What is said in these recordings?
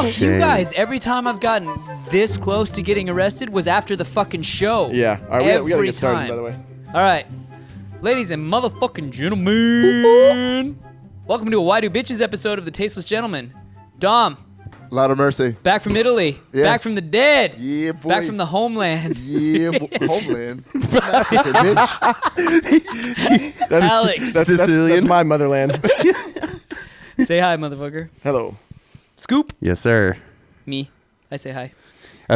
Fuck you guys. Every time I've gotten this close to getting arrested was after the fucking show. Yeah. All right, we gotta get started, time. by the way. All right. Ladies and motherfucking gentlemen. Welcome to a Why Do Bitches episode of the Tasteless Gentlemen. Dom. Lot of mercy. Back from Italy. Yes. Back from the dead. Yeah, boy. Back from the homeland. Yeah, homeland. Africa, bitch. Alex. That's my motherland. Say hi, motherfucker. Hello. Scoop. Yes, sir. Me. I say hi.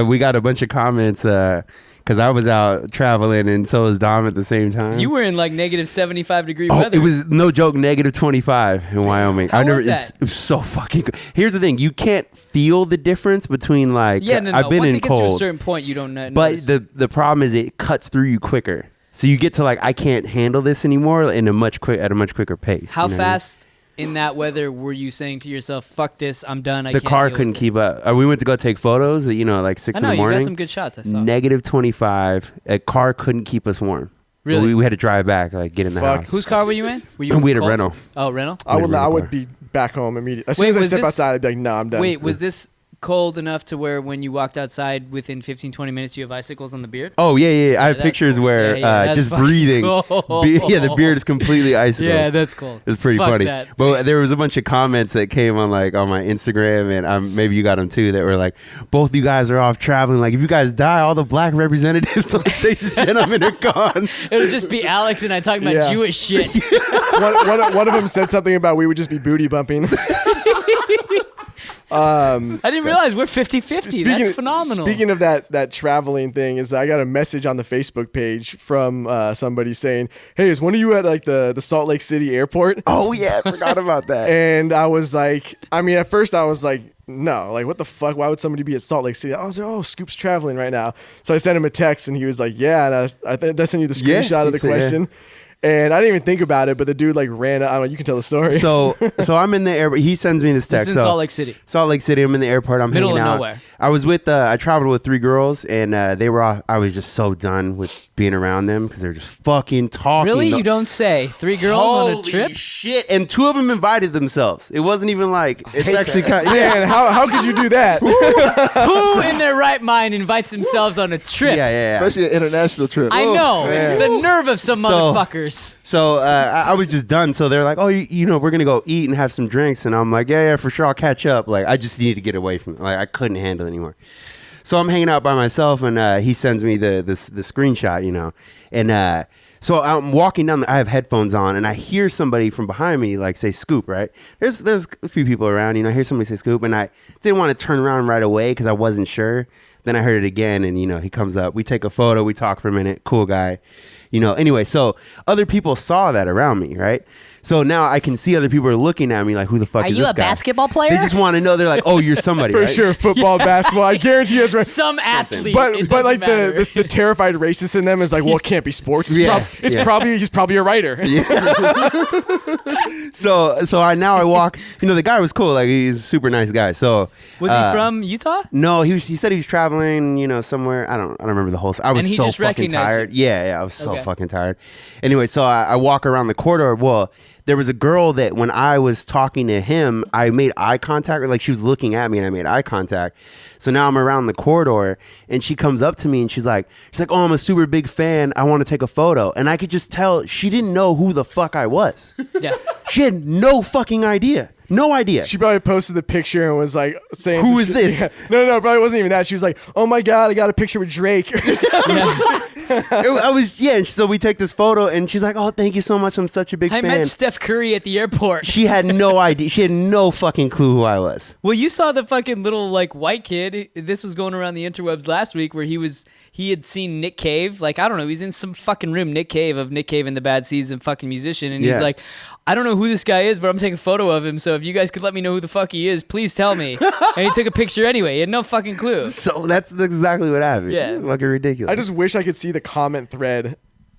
We got a bunch of comments because I was out traveling and so was Dom at the same time. You were in like negative 75-degree weather. It was no joke, negative 25 in Wyoming. How was that? It was so fucking good. Here's the thing: you can't feel the difference between like. Yeah, no. I've been Once in it gets cold, to a certain point, you don't know. but the problem is it cuts through you quicker. So you get to like, I can't handle this anymore at a much quicker pace. How you know what I mean? fast in that weather were you saying to yourself, "Fuck this, I'm done"? The car couldn't keep up. We went to go take photos. Like 6 I know in the morning. you got some good shots. I saw. Negative 25. A car couldn't keep us warm. Really? We had to drive back, like get in the house. Whose car were you in? Were you? We had a Colt's? rental. Oh, rental. I would be back home immediately. As soon as I step outside, I'd be like, no, I'm done. Wait, was this cold enough to where when you walked outside within 15-20 minutes you have icicles on the beard? Oh yeah. I have that's pictures cool. where Yeah, just fucking breathing. cool. The beard is completely icicles. Yeah, that's cool. It's pretty Fuck funny. that. But there was a bunch of comments that came on my Instagram, and maybe you got them too, that were like, both of you guys are off traveling. Like, if you guys die, all the black representatives on the Tasteless Gentlemen are gone. It'll just be Alex and I talking about Yeah. Jewish shit. one of them said something about we would just be booty bumping. I didn't realize we're 50-50. That's phenomenal. Speaking of that traveling thing, is I got a message on the Facebook page from somebody saying, "Hey, is one of you at like the Salt Lake City airport?" Oh yeah, I forgot about that. And I was like, at first I was like, no, like what the fuck? Why would somebody be at Salt Lake City? I was like, oh, Scoop's traveling right now. So I sent him a text and he was like, yeah. And I sent you the screenshot of the question. Yeah. And I didn't even think about it, but the dude like ran. I don't know. You can tell the story. So I'm in the airport. He sends me this text. This is in Salt Lake City. Salt Lake City. I'm in the airport. I'm Middle hanging of out. nowhere. I was with. I traveled with 3 girls, and they were all. I was just so done with being around them because they're just fucking talking. Really? You don't say. 3 girls on a trip? Holy shit! And 2 of them invited themselves. It wasn't even like it's actually kind of. Man, how could you do that? Who in their right mind invites themselves on a trip? Yeah. Especially an international trip. I know. man. The nerve of some motherfuckers. So I was just done. So they're like, oh, you know, we're gonna go eat and have some drinks, and I'm like, yeah, for sure, I'll catch up. Like, I just need to get away from it. Like, I couldn't handle it anymore. So I'm hanging out by myself, and he sends me the screenshot, you know, and so I'm walking down. I have headphones on, and I hear somebody from behind me like say "Scoop." Right? There's a few people around, you know. I hear somebody say "Scoop," and I didn't want to turn around right away because I wasn't sure. Then I heard it again, and you know, he comes up. We take a photo. We talk for a minute. Cool guy, you know. Anyway, so other people saw that around me, right? So now I can see other people are looking at me like, who the fuck is this guy? Are you a basketball player? They just want to know. They're like, oh, you're somebody, For right? sure, football, basketball. I guarantee you that's right. Some athlete. But It but doesn't like matter. the terrified racist in them is like, well, it can't be sports. He's probably a writer. So I walk. You know, the guy was cool. Like, he's a super nice guy. So Was he from Utah? No, he said he was traveling, you know, somewhere. I don't remember the whole. I was And he so just fucking recognized tired. you? Yeah, I was so Okay. fucking tired. Anyway, so I walk around the corridor. Well, there was a girl that when I was talking to him, I made eye contact. Like, she was looking at me, and I made eye contact. So now I'm around the corridor, and she comes up to me, and she's like, oh, I'm a super big fan. I want to take a photo. And I could just tell she didn't know who the fuck I was. Yeah. She had no fucking idea. No idea. She probably posted the picture and was like saying, Who some is shit. this? Yeah. No, probably wasn't even that. She was like, oh my God, I got a picture with Drake. I was, yeah. And so we take this photo, and she's like, "Oh, thank you so much. I'm such a big I fan." met Steph Curry at the airport. She had no idea. She had no fucking clue who I was. Well, you saw the fucking little like white kid. This was going around the interwebs last week where he had seen Nick Cave. Like, I don't know, he's in some fucking room, Nick Cave and the Bad Seeds and fucking musician. And he's Yeah. like, I don't know who this guy is, but I'm taking a photo of him. So if you guys could let me know who the fuck he is, please tell me. And he took a picture anyway. He had no fucking clue. So that's exactly what happened. Yeah. Fucking ridiculous. I just wish I could see the comment thread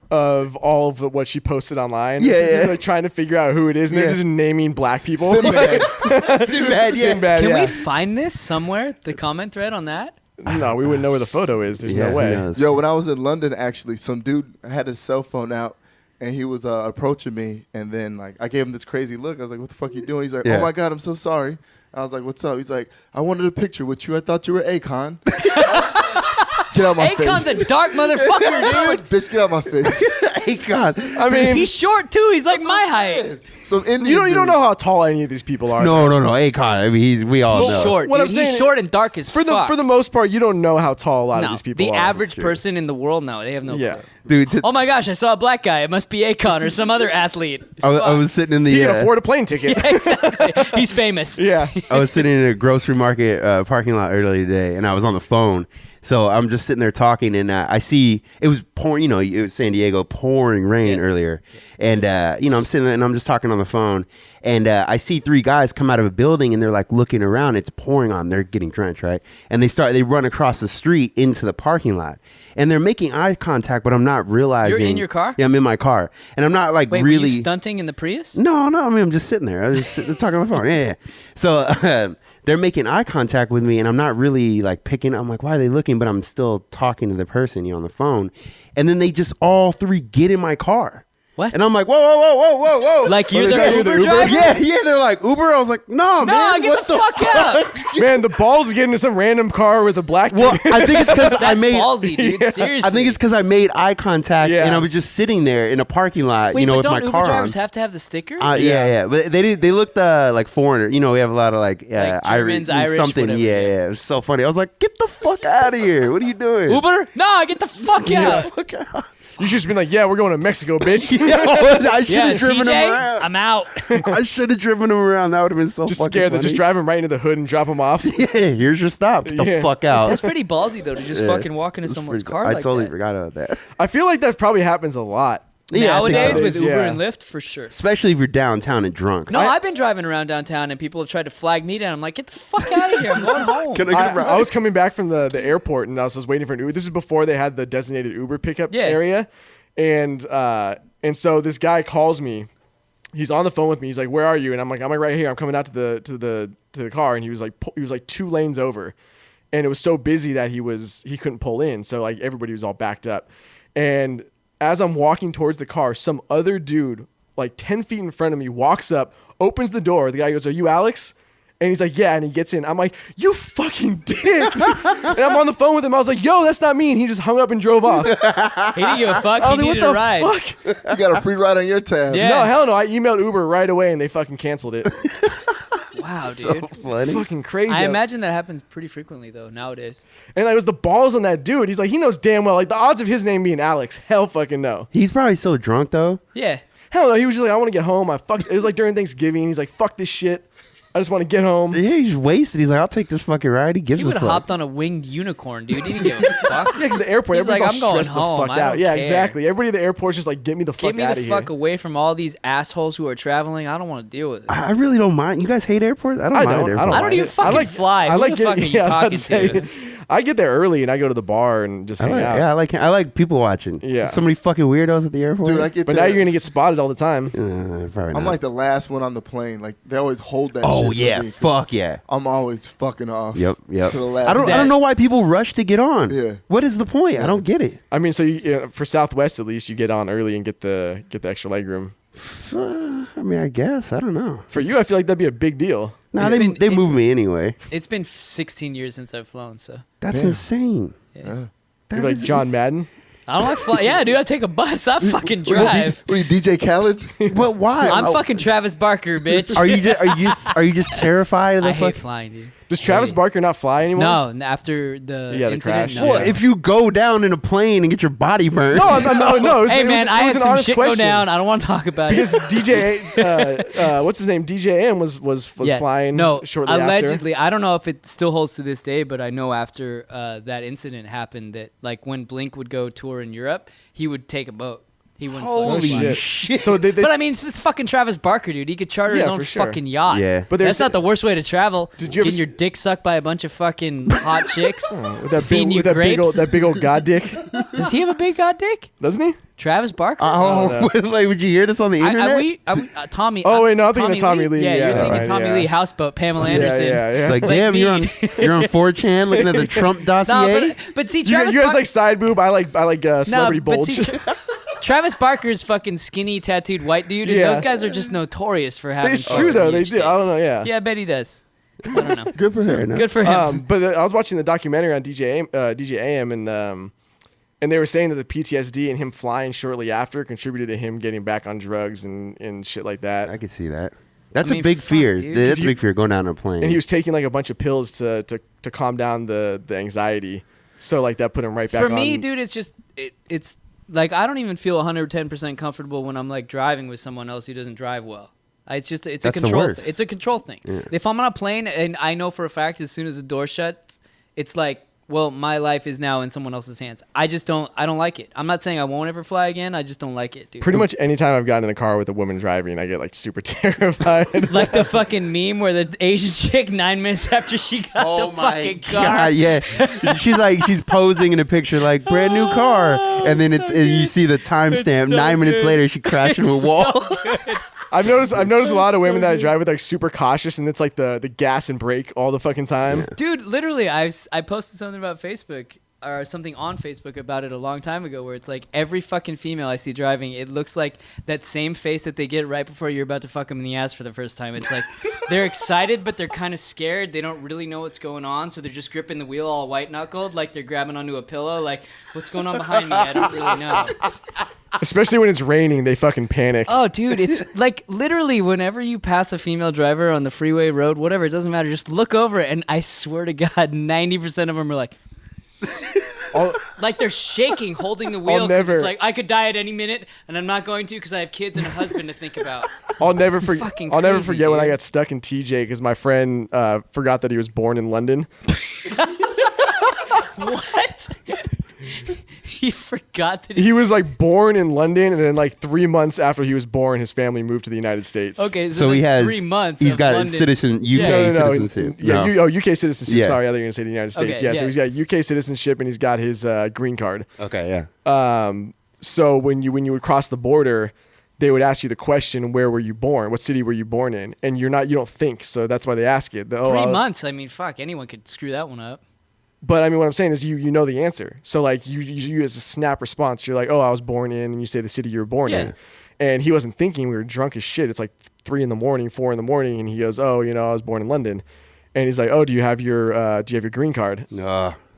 of all of what she posted online. Yeah. People, like trying to figure out who it is, and they're just naming black people. Sinbad. Sinbad, yeah. Sinbad, Can yeah. we find this somewhere? The comment thread on that? No, we wouldn't know where the photo is. There's no who way. knows? Yo, when I was in London, actually, some dude had his cell phone out, and he was approaching me, and then like I gave him this crazy look. I was like, "What the fuck you doing?" He's like, Yeah. "Oh my God, I'm so sorry." I was like, what's up? He's like, I wanted a picture with you. I thought you were Akon. Get out my face. Akon's a dark motherfucker, dude. Bitch, get out my face. Akon. I mean, He's short too. He's like my height. Some Indian you don't know how tall any of these people are. No, Akon. I mean, we all He's know. short. What Dude. I'm saying He's short and dark as For fuck. the most part, you don't know how tall a lot of no, these people the are. average person in the world, no, they have no Yeah. clue. Dude, Oh my gosh, I saw a black guy. It must be Akon or some other athlete. I was sitting in the. He can afford a plane ticket. Exactly. He's famous. Yeah. I was sitting in a grocery market parking lot earlier today, and I was on the phone. So I'm just sitting there talking, and I see it was pouring. It was San Diego, pouring rain earlier, and I'm sitting there and I'm just talking on the phone, and I see 3 guys come out of a building, and they're like looking around. It's pouring on. They're getting drenched, right? And they run across the street into the parking lot, and they're making eye contact, but I'm not realizing. You're in your car? Yeah, I'm in my car, and I'm not like Wait, really were you stunting in the Prius? No, I mean, I'm just sitting there. I was just talking on the phone. Yeah. So they're making eye contact with me, and I'm not really like picking. I'm like, why are they looking? But I'm still talking to the person, on the phone. And then they just all 3 get in my car. What? And I'm like, whoa. Like you're they got you the the Uber Uber? driver? Yeah, they're like, Uber? I was like, no, man. get what the fuck out. Man, the balls to get into some random car with a black dude. Well, I think it's because I That's made. ballsy, dude. Seriously. I think it's because I made eye contact, Yeah. and I was just sitting there in a parking lot, Wait, with but don't my Uber car drivers on. have to have the sticker? Yeah. But they looked like foreigner. We have a lot of like Germans, Irish, something. whatever. Yeah. It was so funny. I was like, get the fuck out of here. What are you doing? Uber? No, get the fuck out. Fuck out. You should just been like, yeah, we're going to Mexico, bitch. I should Yeah, have driven TJ, him around. I'm out. I should have driven him around. That would have been so Just fucking scared that funny. just drive him right into the hood and drop him off. Yeah, here's your stop. Get the Yeah. fuck out. That's pretty ballsy though to just fucking walk into someone's car I like totally that. forgot about that. I feel like that probably happens a lot. Yeah, I think Nowadays so. with Uber Yeah. and Lyft, for sure. Especially if you're downtown and drunk. No, I've been driving around downtown and people have tried to flag me down. I'm like, get the fuck out of here. I'm going home. Can I get a ride? I was coming back from the airport and I was just waiting for an Uber. This is before they had the designated Uber pickup area. And so this guy calls me. He's on the phone with me. He's like, "Where are you?" And I'm like, right here. I'm coming out to the car." And he was like 2 lanes over, and it was so busy that he couldn't pull in. So like everybody was all backed up. And as I'm walking towards the car, some other dude like 10 feet in front of me walks up, opens the door. The guy goes, "Are you Alex?" And he's like, "Yeah," and he gets in. I'm like, "You fucking dick!" And I'm on the phone with him. I was like, "Yo, that's not me." And he just hung up and drove off. He didn't give a fuck. I He was like, needed "What a the ride. fuck?" You got a free ride on your tab. Yeah. No, hell no. I emailed Uber right away and they fucking canceled it. Wow, So dude. funny. Fucking crazy. I imagine that happens pretty frequently though nowadays. And it was the balls on that dude. He's like, he knows damn well. Like the odds of his name being Alex, hell fucking no. He's probably so drunk though. Yeah. Hell no. He was just like, I want to get home. It was like during Thanksgiving. He's like, fuck this shit. I just want to get home. Yeah, he's wasted. He's like, I'll take this fucking ride. He gives He a would have fuck. hopped on a winged unicorn, dude. He didn't give a fuck. Yeah, because the airport, He's everybody's like, all I'm going stressed home. the fuck I out. don't Yeah, care. exactly. Everybody at the airport's just like, get me the fuck Get me out the of fuck here. away from all these assholes who are traveling. I don't want to deal with it. I really don't mind. You guys hate airports? I don't I mind don't. airports. I don't mind even it. fucking fly. Who the fuck are you I was about talking say, to? I get there early and I go to the bar and just hang out. I like people watching. Yeah. So many fucking weirdos at the airport. Dude, I get But there. now you're gonna get spotted all the time. Probably not. I'm like the last one on the plane. Like they always hold that. oh shit yeah, for me. fuck yeah. I'm always fucking off. Yep. To the last I don't That- know why people rush to get on. Yeah. What is the point? I don't get it. I mean, so for Southwest at least, you get on early and get the extra leg room. I mean, I guess. I don't know. For you, I feel like that'd be a big deal. Nah, It's they been- move me anyway. It's been 16 years since I've flown, so That's Damn. insane. yeah. You're like John Madden. I don't like flying. Yeah, dude, I take a bus. I fucking What are drive. you, DJ Khaled? But why? I'm fucking Travis Barker, bitch. Are you just terrified of the I hate fuck? flying, dude. Does Travis Hate it. Barker not fly anymore? No, after the Yeah, the incident. crash. No. Well, if you go down in a plane and get your body burned. No, no. It was, Hey it man, was, I it had was an some honest shit question. go down. I don't want to talk about Because it. DJ, what's his name? DJ M was Yeah. flying. No, shortly allegedly. I don't know if it still holds to this day, but I know after that incident happened that like when Blink would go tour in Europe, he would take a boat. He wouldn't Holy fly. shit. So they But I mean, it's fucking Travis Barker, dude. He could charter his Yeah, own for sure. fucking yacht. Yeah. But That's not the worst way to travel. Did you ever Getting your dick sucked by a bunch of fucking hot chicks? with that feeding big, you with that big old grapes? that big old god dick, Does he have a big god dick? doesn't he? Travis Barker? Oh, like, would you hear this on the internet? Tommy. Oh, wait, no, I'm thinking of Tommy Lee. Yeah, Yeah, you're thinking right, Tommy yeah. Lee, Houseboat, Pamela Anderson. Yeah. Like, Like damn, me. you're on 4chan looking at the Trump dossier. No, but see, You Travis guys Barker. like side boob. I like celebrity but bulge. see, Travis Barker's fucking skinny tattooed white dude, and Yeah. those guys are just notorious for having. It's true though. They huge do. I don't dicks. know. Yeah. Yeah, I bet he does. I don't know. Good for him. Good for him. But I was watching the documentary on DJ AM, and they were saying that the PTSD and him flying shortly after contributed to him getting back on drugs and shit like that. I could see that. That's I mean, a big fuck, fear. dude. That's a big fear going down a plane. And he was taking like a bunch of pills to calm down the anxiety. So like that put him right back on. For me, dude, it's just it's like I don't even feel 110% comfortable when I'm like driving with someone else who doesn't drive well. It's That's a the control. worst. It's a control thing. Yeah. If I'm on a plane and I know for a fact as soon as the door shuts, it's like, well, my life is now in someone else's hands. I don't like it. I'm not saying I won't ever fly again. I just don't like it, dude. Pretty much anytime I've gotten in a car with a woman driving, I get like super terrified. Like the fucking meme where the Asian chick 9 minutes after she got the fucking car. God, yeah. she's posing in a picture like brand new car, and then and you see the timestamp. so 9 minutes good. later, she crashed into a wall. So good. I've noticed a lot of women that I drive with like super cautious, and it's like the gas and brake all the fucking time. Dude, literally, I posted something about Facebook or something on Facebook about it a long time ago where it's like every fucking female I see driving, it looks like that same face that they get right before you're about to fuck them in the ass for the first time. It's like they're excited, but they're kind of scared. They don't really know what's going on, so they're just gripping the wheel all white-knuckled, like they're grabbing onto a pillow, like, what's going on behind me? I don't really know. Especially when it's raining, they fucking panic. Oh, dude, it's like literally whenever you pass a female driver on the freeway, road, whatever, it doesn't matter. Just look over it, and I swear to God, 90% of them are like... like they're shaking, holding the wheel. 'Cause it's like I could die at any minute, and I'm not going to because I have kids and a husband to think about. I'll never forget crazy, when I dude. got stuck in TJ because my friend forgot that he was born in London. What? He forgot that. He was like born in London, and then like 3 months after he was born, his family moved to the United States. Okay, So that's he has 3 months. He's of got London. UK No. citizenship. Yeah, No. UK citizenship. Yeah. Sorry, I thought you were gonna say the United States. Okay, yeah, so yeah. he's got UK citizenship and he's got his green card. Okay, yeah. So when you would cross the border, they would ask you the question, "Where were you born? What city were you born in?" And you don't think, so that's why they ask it. 3 months. I mean, fuck, anyone could screw that one up. But I mean, what I'm saying is you know the answer. So like you as a snap response, you're like, "Oh, I was born in," and you say the city you were born in. And he wasn't thinking. We were drunk as shit. It's like 3 a.m, 4 a.m, and he goes, "Oh, I was born in London." And he's like, "Oh, do you have your green card?"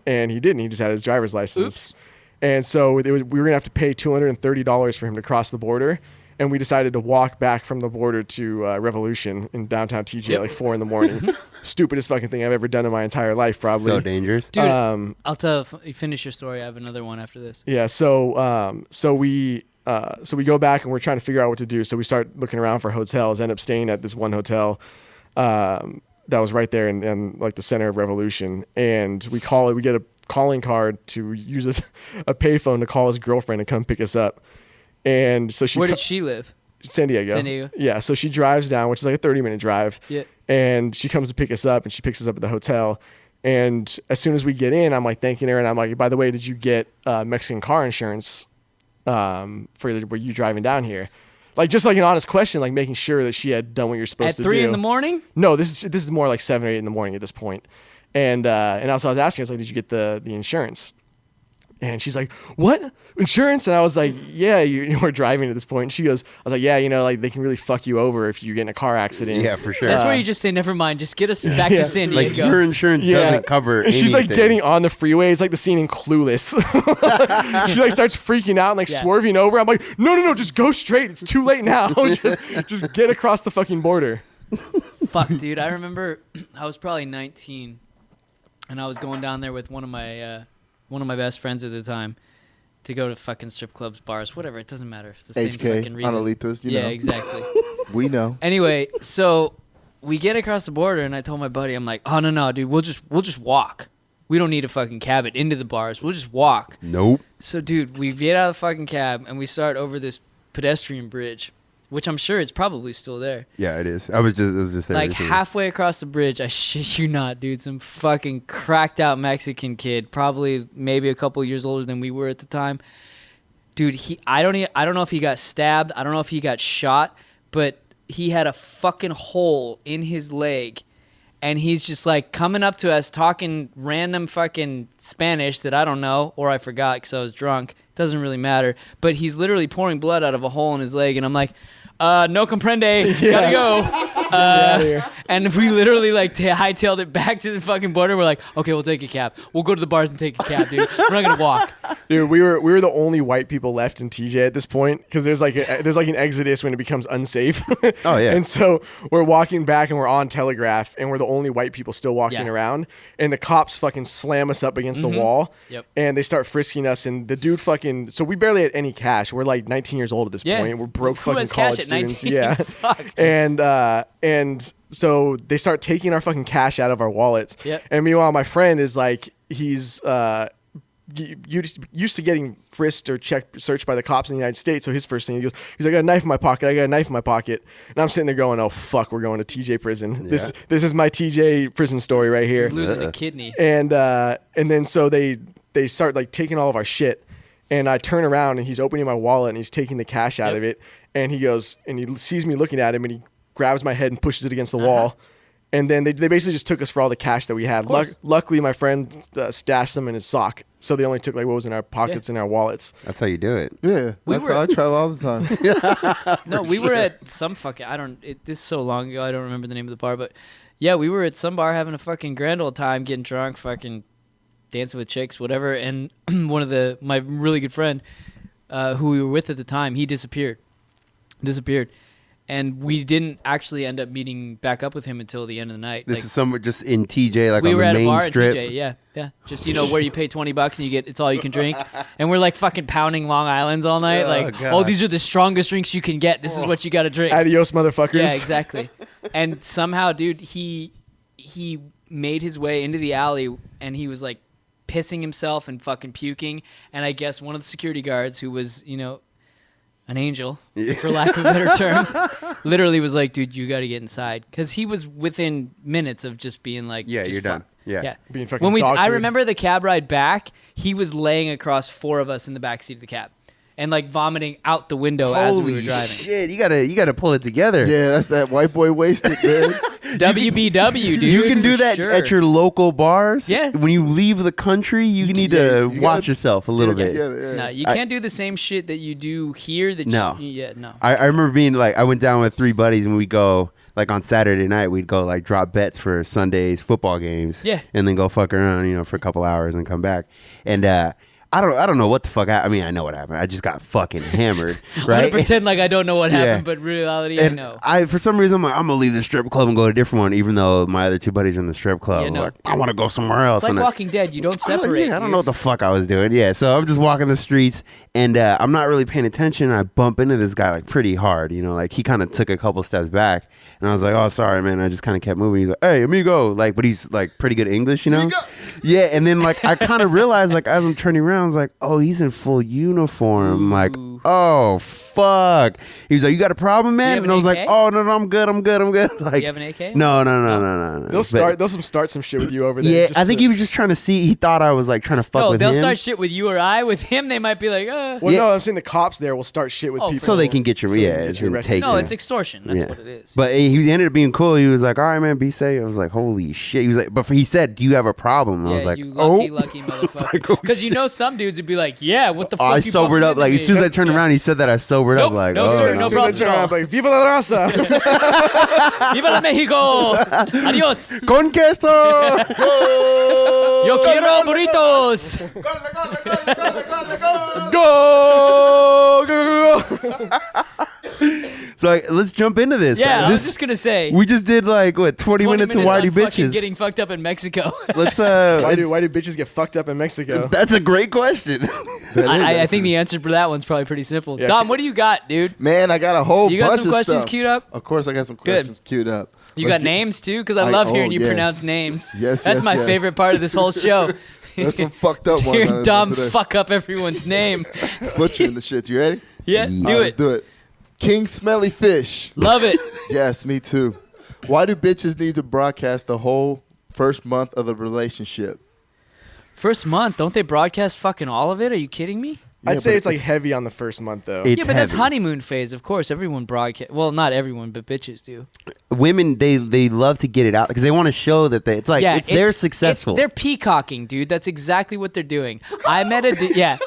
And he didn't. He just had his driver's license. Oops. And so we were gonna have to pay $230 for him to cross the border. And we decided to walk back from the border to Revolution in downtown TJ at like 4 a.m. Stupidest fucking thing I've ever done in my entire life, probably. So dangerous. Dude, I'll tell you finish your story. I have another one after this. Yeah. So we go back and we're trying to figure out what to do. So we start looking around for hotels. End up staying at this one hotel that was right there in like the center of Revolution. And we get a calling card to use a payphone to call his girlfriend and come pick us up. And so Where did she live? San Diego. San Diego. Yeah. So she drives down, which is like a 30-minute drive. Yeah. And she comes to pick us up, and she picks us up at the hotel. And as soon as we get in, I'm like thanking her, and I'm like, "By the way, did you get Mexican car insurance were you driving down here?" Like just like an honest question, like making sure that she had done what you're supposed At to do. 3 in the morning? No, this is more like 7 or 8 in the morning at this point. And also I was asking her, I was like, "Did you get the insurance?" And she's like, "What? Insurance?" And I was like, "Yeah, you were driving at this point." And she goes, I was like, "Yeah, like they can really fuck you over if you get in a car accident." Yeah, for sure. That's where you just say, never mind. Just get us back to San Like Diego. your insurance doesn't cover And anything. she's like getting on the freeway. It's like the scene in Clueless. She like starts freaking out and like swerving over. I'm like, no, just go straight. It's too late now. just get across the fucking border. Fuck, dude. I remember I was probably 19, and I was going down there with one of my best friends at the time to go to fucking strip clubs, bars, whatever. It doesn't matter. It's the same fucking HK, reason. Analitas, you know. Yeah, exactly. We know. Anyway, so we get across the border, and I told my buddy, I'm like, "Oh no, dude, we'll just walk. We don't need a fucking cab it into the bars. We'll just walk." Nope. So, dude, we get out of the fucking cab, and we start over this pedestrian bridge, which I'm sure it's probably still there. Yeah, it is. It was just there. Like halfway across the bridge, I shit you not, dude, some fucking cracked out Mexican kid, probably maybe a couple years older than we were at the time. Dude, I don't know if he got stabbed, I don't know if he got shot, but he had a fucking hole in his leg, and he's just like coming up to us talking random fucking Spanish that I don't know, or I forgot because I was drunk. Doesn't really matter, but he's literally pouring blood out of a hole in his leg, and I'm like, "No comprende, gotta go, out of here. And we literally like hightailed it back to the fucking border. We're like, okay, we'll take a cab. We'll go to the bars and take a cab, dude. We're not gonna walk. Dude, we were the only white people left in TJ at this point because there's like an exodus when it becomes unsafe. Oh, yeah. And so we're walking back and we're on Telegraph and we're the only white people still walking around, and the cops fucking slam us up against the wall. Yep. And they start frisking us, and the dude fucking, so we barely had any cash. We're like 19 years old at this point. We're broke Who fucking has college cash at students. 19? Yeah. Fuck. And so they start taking our fucking cash out of our wallets. Yep. And meanwhile, my friend is like, he's used to getting frisked or searched by the cops in the United States. So his first thing, he's like, I got a knife in my pocket. I got a knife in my pocket. And I'm sitting there going, oh fuck, we're going to TJ prison. This is my TJ prison story right here. Losing a kidney. And then so they start like taking all of our shit. And I turn around and he's opening my wallet and he's taking the cash out of it. And he goes, and he sees me looking at him and he grabs my head and pushes it against the wall. And then they basically just took us for all the cash that we had. Luckily, my friend stashed them in his sock. So they only took like what was in our pockets and our wallets. That's how you do it. Yeah, that's how I travel all the time. No, we were at some fucking, this is so long ago, I don't remember the name of the bar, but yeah, we were at some bar having a fucking grand old time, getting drunk, fucking dancing with chicks, whatever. And one of my really good friend, who we were with at the time, he disappeared. And we didn't actually end up meeting back up with him until the end of the night. This is somewhere just in TJ, like we on were the at a main bar strip. at TJ, yeah. Just, where you pay $20 and you get, it's all you can drink. And we're like fucking pounding Long Islands all night. God. These are the strongest drinks you can get. This is what you got to drink. Adios, motherfuckers. Yeah, exactly. And somehow, dude, he made his way into the alley and he was like pissing himself and fucking puking. And I guess one of the security guards, who was, an angel, for lack of a better term, literally was like, dude, you got to get inside. Because he was within minutes of just being like, Yeah, you're done. Yeah. Being fucking dog I food. remember the cab ride back, he was laying across 4 of us in the back seat of the cab and like vomiting out the window as we were driving. Shit, you gotta pull it together. Yeah, that's that white boy wasted, man. WBW, dude. You can do for that sure. at your local bars. Yeah. When you leave the country, you need to watch yourself a little bit. No, you can't do the same shit that you do here. No. No. I remember being like, I went down with 3 buddies and we'd go, like on Saturday night, we'd go like drop bets for Sunday's football games. Yeah. And then go fuck around, for a couple hours and come back. And I don't know what the fuck I mean, I know what happened. I just got fucking hammered, I'm right? gonna pretend like I don't know what Yeah. happened, but reality, And I know. for some reason, I'm like, I'm gonna leave the strip club and go to a different one, even though my other 2 buddies are in the strip club. Yeah, I'm no. like, I want to go somewhere else. It's like And Walking Dead. You don't I don't- separate. I don't know what the fuck I was doing. Yeah, so I'm just walking the streets, and I'm not really paying attention. I bump into this guy like pretty hard, like he kind of took a couple steps back, and I was like, oh, sorry, man. I just kind of kept moving. He's like, hey, amigo, like, but he's like pretty good English, Yeah, and then like I kind of realized like as I'm turning around, I was like, oh, he's in full uniform. I'm like, oh fuck. He was like, you got a problem, man? have And an I was like, AK? oh no, I'm good. Like, You have an AK? No. They'll start some shit with you over there. Yeah, just I think to- he was just trying to see. He thought I was like trying to fuck No, with they'll him. start shit with you or I. With him, they might be like, Well, Yeah. no, I'm saying the cops there will start shit with Oh, people. so they can get your so they can yeah, get you and arrested. take no, you. it's extortion. That's Yeah. what it is. But he ended up being cool. He was like, all right, man, be safe. I was like, holy shit. He was like, but he said, do you have a problem? And I was like, you oh. lucky motherfucker. like, oh, Because some dudes would be like, yeah, what the fuck? I you sobered bumping up. Like, into as soon as me? I turned around, he said that I sobered up. Nope, Like, no, oh, sir, As no soon as I problem turn at all. around, I'm like, Viva la raza! Viva la Mexico! Adios! Con queso! Yo quiero burritos! Go! So like, let's jump into this. Yeah, I was This- just gonna say. we just did like, what, 20 minutes of on whitey fucking bitches. getting fucked up in Mexico. Let's, Why do bitches get fucked up in Mexico? that's a great question. I think the answer for that one's probably pretty simple. Yeah. Dom, what do you got, dude? Man, I got a whole You got bunch some of questions stuff. queued up? Of course, I got some questions queued up. You Let's got get- names too? Because I love hearing you yes. pronounce names. Yes, That's yes, my yes. favorite part of this whole show. There's some fucked up ones. Hearing on Dom today. fuck up everyone's name. Butchering the shit. You ready? Yeah, Yeah. do All right, it. Let's do it. King Smelly Fish. Love it. Yes, me too. Why do bitches need to broadcast the whole first month of the relationship? First month, don't they broadcast fucking all of it? Are you kidding me? I'd Yeah, say but it's like heavy on the first month though. It's Yeah, but that's heavy. honeymoon phase. Of course, everyone broadcast. Well, not everyone, but bitches do. Women, they love to get it out because they want to show that it's like, Yeah, they're successful. they're peacocking, dude. That's exactly what they're doing. I met a dude. Yeah.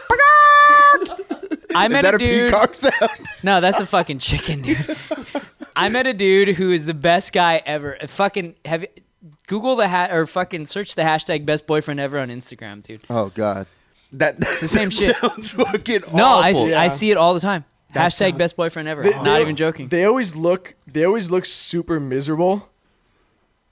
I Is met that a a dude. peacock sound? No, that's a fucking chicken, dude. I met a dude who is the best guy ever. Fucking Google or fucking search the hashtag best boyfriend ever on Instagram, dude. Oh God. That's the same shit. Sounds fucking No, awful. I see it all the time. That Hashtag sounds- best boyfriend ever. Not even joking. They always look super miserable.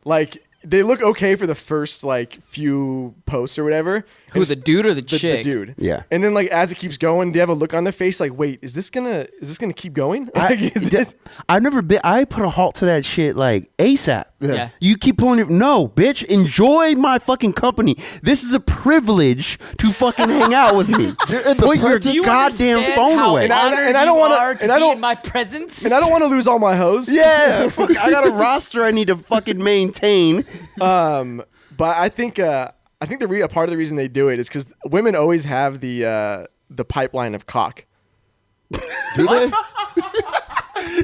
Like they look okay for the first like few posts or whatever. Who, the dude or the The chick? dude. Yeah. And then like as it keeps going, they have a look on their face like, wait, is this gonna keep going? Like, is this- I've never been. I put a halt to that shit like ASAP. Yeah. You keep pulling it. No, bitch. Enjoy my fucking company. This is a privilege to fucking hang out with me. Put your Do you goddamn understand phone how away. And I honored don't you wanna- are and to I be don't- in my presence? and I don't want to lose all my hoes. Yeah, fuck, I got a roster I need to fucking maintain. But I think a part of the reason they do it is because women always have the pipeline of cock. Do they?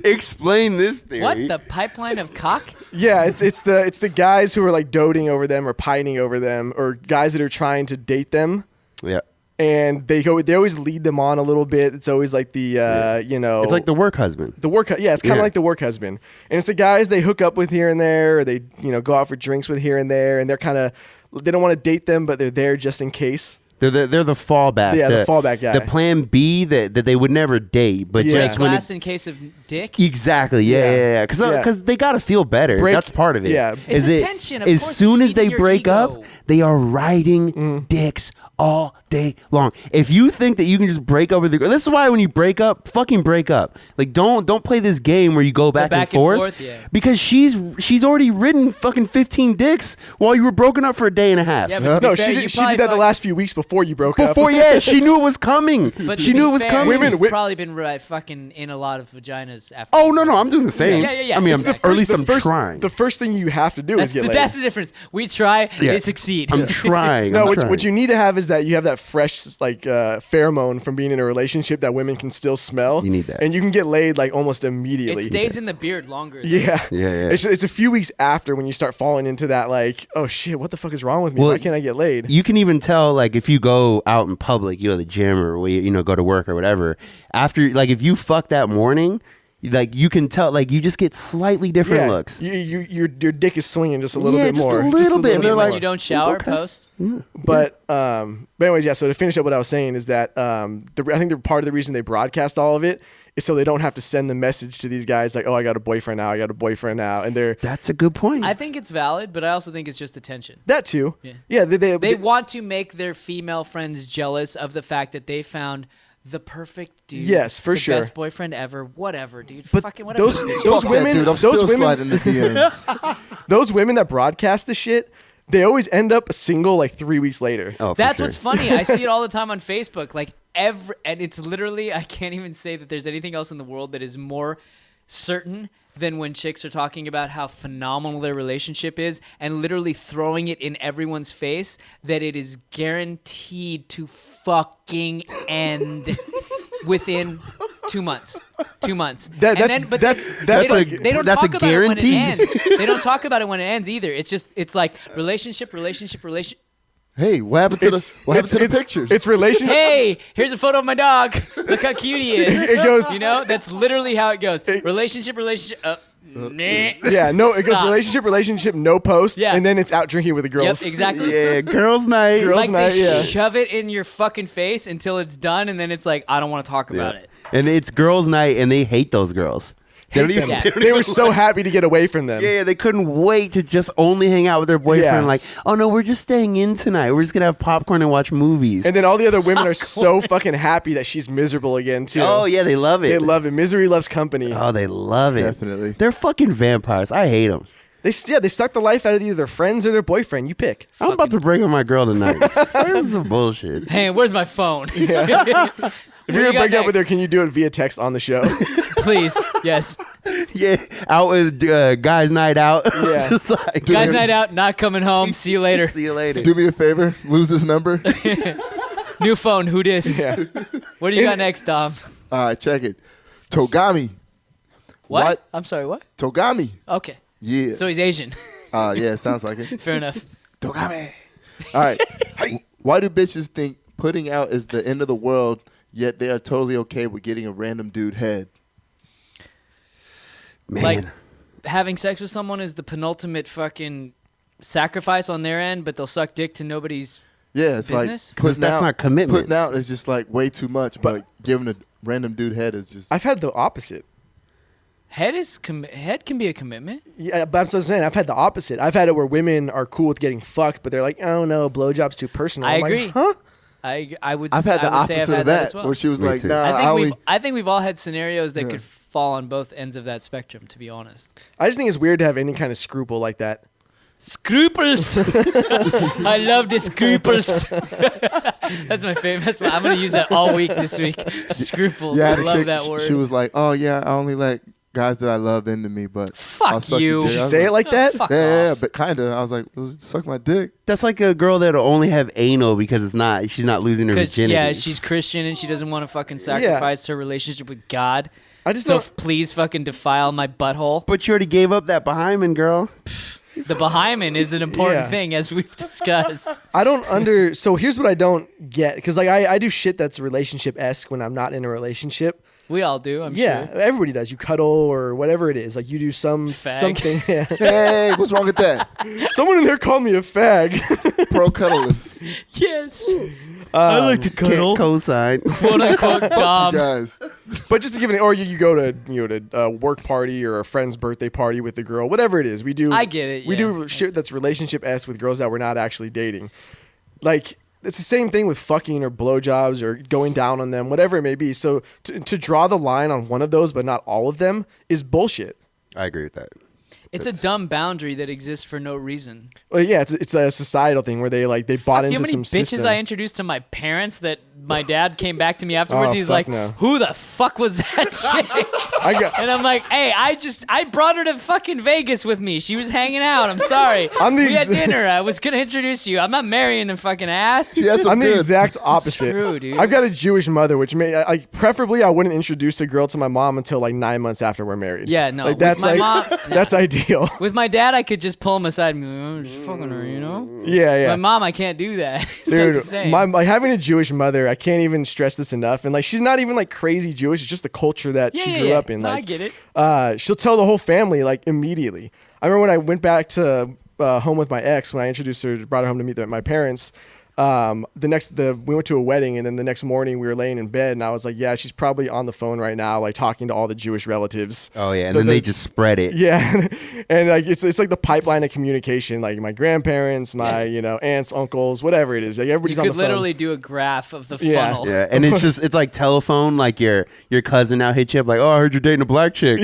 Explain this theory. What, the pipeline of cock? Yeah, it's the guys who are like doting over them or pining over them, or guys that are trying to date them, Yeah. and they always lead them on a little bit. It's always like the you know, It's like the work husband. the work. Yeah, it's kind of Yeah. like the work husband, and it's the guys they hook up with here and there, or they go out for drinks with here and there, and they don't want to date them, but they're there just in case. They're the fallback. Yeah, the fallback guy. The plan B that they would never date, but Yeah. just when Glass it, in case of dick? exactly, yeah. Because they got to feel better. Break- That's part of it. yeah. It's Is it- attention, of as course, soon it's as they feeding your break up, ego. they are riding dicks all day long. If you think that you can just break over the girl, this is why when you break up, fucking break up. Like don't play this game where you go back and forth. Yeah. Because she's already ridden fucking 15 dicks while you were broken up for a day and a half. Yeah, but to be No, fair, she you did probably that the fuck- last few weeks before you broke up. Before, yeah, she knew it was coming. But to She be knew it was fair, coming. Women- you've probably been fucking in a lot of vaginas after. Oh no, I'm doing the same. Yeah. I mean, It's or at least I'm trying. The first thing you have to do is get laid. That's the difference. We try, Yeah. they succeed. I'm trying. No, I'm what trying. you need to have is that you have that fresh like pheromone from being in a relationship that women can still smell. You need that. and you can get laid like almost immediately. It stays in the beard longer. Yeah, Yeah. It's a few weeks after when you start falling into that like, oh shit, what the fuck is wrong with me? Well, Why can't I get laid? You can even tell, like, if you go out in public, you go to the gym or go to work or whatever. After, like, if you fuck that morning, like, you can tell, like, you just get slightly different Yeah, looks. your dick is swinging just a little Yeah, bit just a more, little bit. When They're you, like- when you don't shower okay. post. But anyways, yeah. So to finish up what I was saying is that I think the part of the reason they broadcast all of it is so they don't have to send the message to these guys like, oh, I got a boyfriend now, and they're That's a good point. I think it's valid, but I also think it's just attention. that too. Yeah. Yeah, They want to make their female friends jealous of the fact that they found the perfect dude. Yes, for the sure. best boyfriend ever. Whatever, dude. But Fucking whatever. those Fuck that, women, dude. I'm those still women, sliding the DMs. those women that broadcast the shit, they always end up single like 3 weeks later. oh, for That's sure. what's funny. I see it all the time on Facebook. Like and it's literally, I can't even say that there's anything else in the world that is more certain than when chicks are talking about how phenomenal their relationship is and literally throwing it in everyone's face that it is guaranteed to fucking end within 2 months. 2 months. That's they don't that's a talk about guarantee. it when it ends. They don't talk about it when it ends either. It's like relationship. Hey, what happened to the pictures? It's relationship. Hey, here's a photo of my dog. Look how cute he is. It goes- You know, that's literally how it goes. Relationship. Nah. Yeah, no, it goes Stop. relationship, no post, Yeah. and then it's out drinking with the Yep, girls. exactly. Yeah, girls' night. Girls' Like night, they yeah. shove it in your fucking face until it's done, and then it's like, I don't want to talk about Yeah. it. And it's girls' night, and they hate those girls. They don't Hate them. Yeah. They were so happy to get away from them. Yeah, they couldn't wait to just only hang out with their boyfriend. Yeah. Like, oh no, we're just staying in tonight. We're just gonna have popcorn and watch movies. And then all the other women are so fucking happy that she's miserable again too. oh yeah, they love it. They love it. Misery loves company. Oh, they love it. Definitely. They're fucking vampires. I hate them. They suck the life out of either their friends or their boyfriend. You pick. I'm about to break up my girl tonight. This is some bullshit. Hey, where's my phone? If you're gonna break up with her, can you do it via text on the show? Please, yes. Yeah, out with guys' night out. Yeah. Just like, Guys' night out, not coming home. See you later. See you later. Do me a favor, lose this number. New phone. Who dis? Yeah. What do you got next, Dom? All right, check it. Togami. What? I'm sorry. What? Togami. Okay. Yeah. So he's Asian. Yeah, sounds like it. Fair enough. Togami. All right. Why do bitches think putting out is the end of the world, yet they are totally okay with getting a random dude head? Man. Like, having sex with someone is the penultimate fucking sacrifice on their end, but they'll suck dick to nobody's Yeah, it's business. like Because that's not commitment. Putting out is just like way too much, but giving a random dude head is just. I've had the opposite. Head can be a commitment. Yeah, but I'm so saying I've had the opposite. I've had it where women are cool with getting fucked, but they're like, oh no, blowjob's too personal. I I'm agree. Like, huh? I would. I've had the I would say opposite I've had of that, as well. where she was Me like, too. "Nah, I think we've all had scenarios that Yeah. could fall on both ends of that spectrum. To be honest, I just think it's weird to have any kind of scruple like that. scruples. I love the scruples. That's my favorite. I'm gonna use that all week this week. Scruples. Yeah, I the love chick, that word. She was like, "Oh yeah, I only let guys that I love into me, but Fuck I'll suck you. your dick." Did Did I you was say it like that? Fuck Yeah, off. but kinda. I was like, well, "Suck my dick." That's like a girl that'll only have anal because she's not losing her virginity. Yeah, she's Christian and she doesn't want to fucking sacrifice her relationship with God. I just So don't. please fucking defile my butthole. But you already gave up that Bahamian girl. The Bahamian is an important Yeah. thing, as we've discussed. I don't So here's what I don't get, because like I do shit that's relationship esque when I'm not in a relationship. We all do, I'm Yeah, sure. everybody does. You cuddle or whatever it is. Like you do Fag. something. Yeah. Hey, what's wrong with that? Someone in there called me a fag. Pro cuddlers, Yes. I like to co-sign. Quote unquote Dom. guys. But just to give or you go to a work party or a friend's birthday party with the girl, whatever it is. We do. I get it, We yeah. do shit that's relationship esque with girls that we're not actually dating. Like it's the same thing with fucking or blowjobs or going down on them, whatever it may be. So to draw the line on one of those, but not all of them, is bullshit. I agree with that. It's a dumb boundary that exists for no reason. Well, yeah, it's a societal thing where they bought Do you know into how many some bitches system. I introduced to my parents that my dad came back to me afterwards? Oh, He's fuck like, no. who the fuck was that chick? I got. And I'm like, hey, I brought her to fucking Vegas with me. She was hanging out. I'm sorry. I'm the We had exa- dinner. I was going to introduce you. I'm not marrying a fucking ass. She had some I'm the good. exact opposite. true, dude. I've got a Jewish mother, which preferably I wouldn't introduce a girl to my mom until like 9 months after we're married. Yeah, no. like with that's my like mom, that's ideal. with my dad, I could just pull him aside and be like, I'm just fucking her, you know? Yeah. My mom, I can't do that. It's not the Dude, same. like having a Jewish mother, I can't even stress this enough. And like, she's not even like crazy Jewish; it's just the culture that she grew up in. No, Like, I get it. She'll tell the whole family like immediately. I remember when I went back to home with my ex, when I introduced her, brought her home to meet my parents. We went to a wedding, and then the next morning we were laying in bed, and I was like, yeah, she's probably on the phone right now, like talking to all the Jewish relatives. Oh yeah, and then they just spread it. Yeah, and like it's like the pipeline of communication. Like my grandparents, my aunts, uncles, whatever it is. Like You everybody's on could the phone. literally do a graph of the Yeah. funnel. Yeah, and it's like telephone. Like your cousin now hit you up like, oh, I heard you're dating a black chick.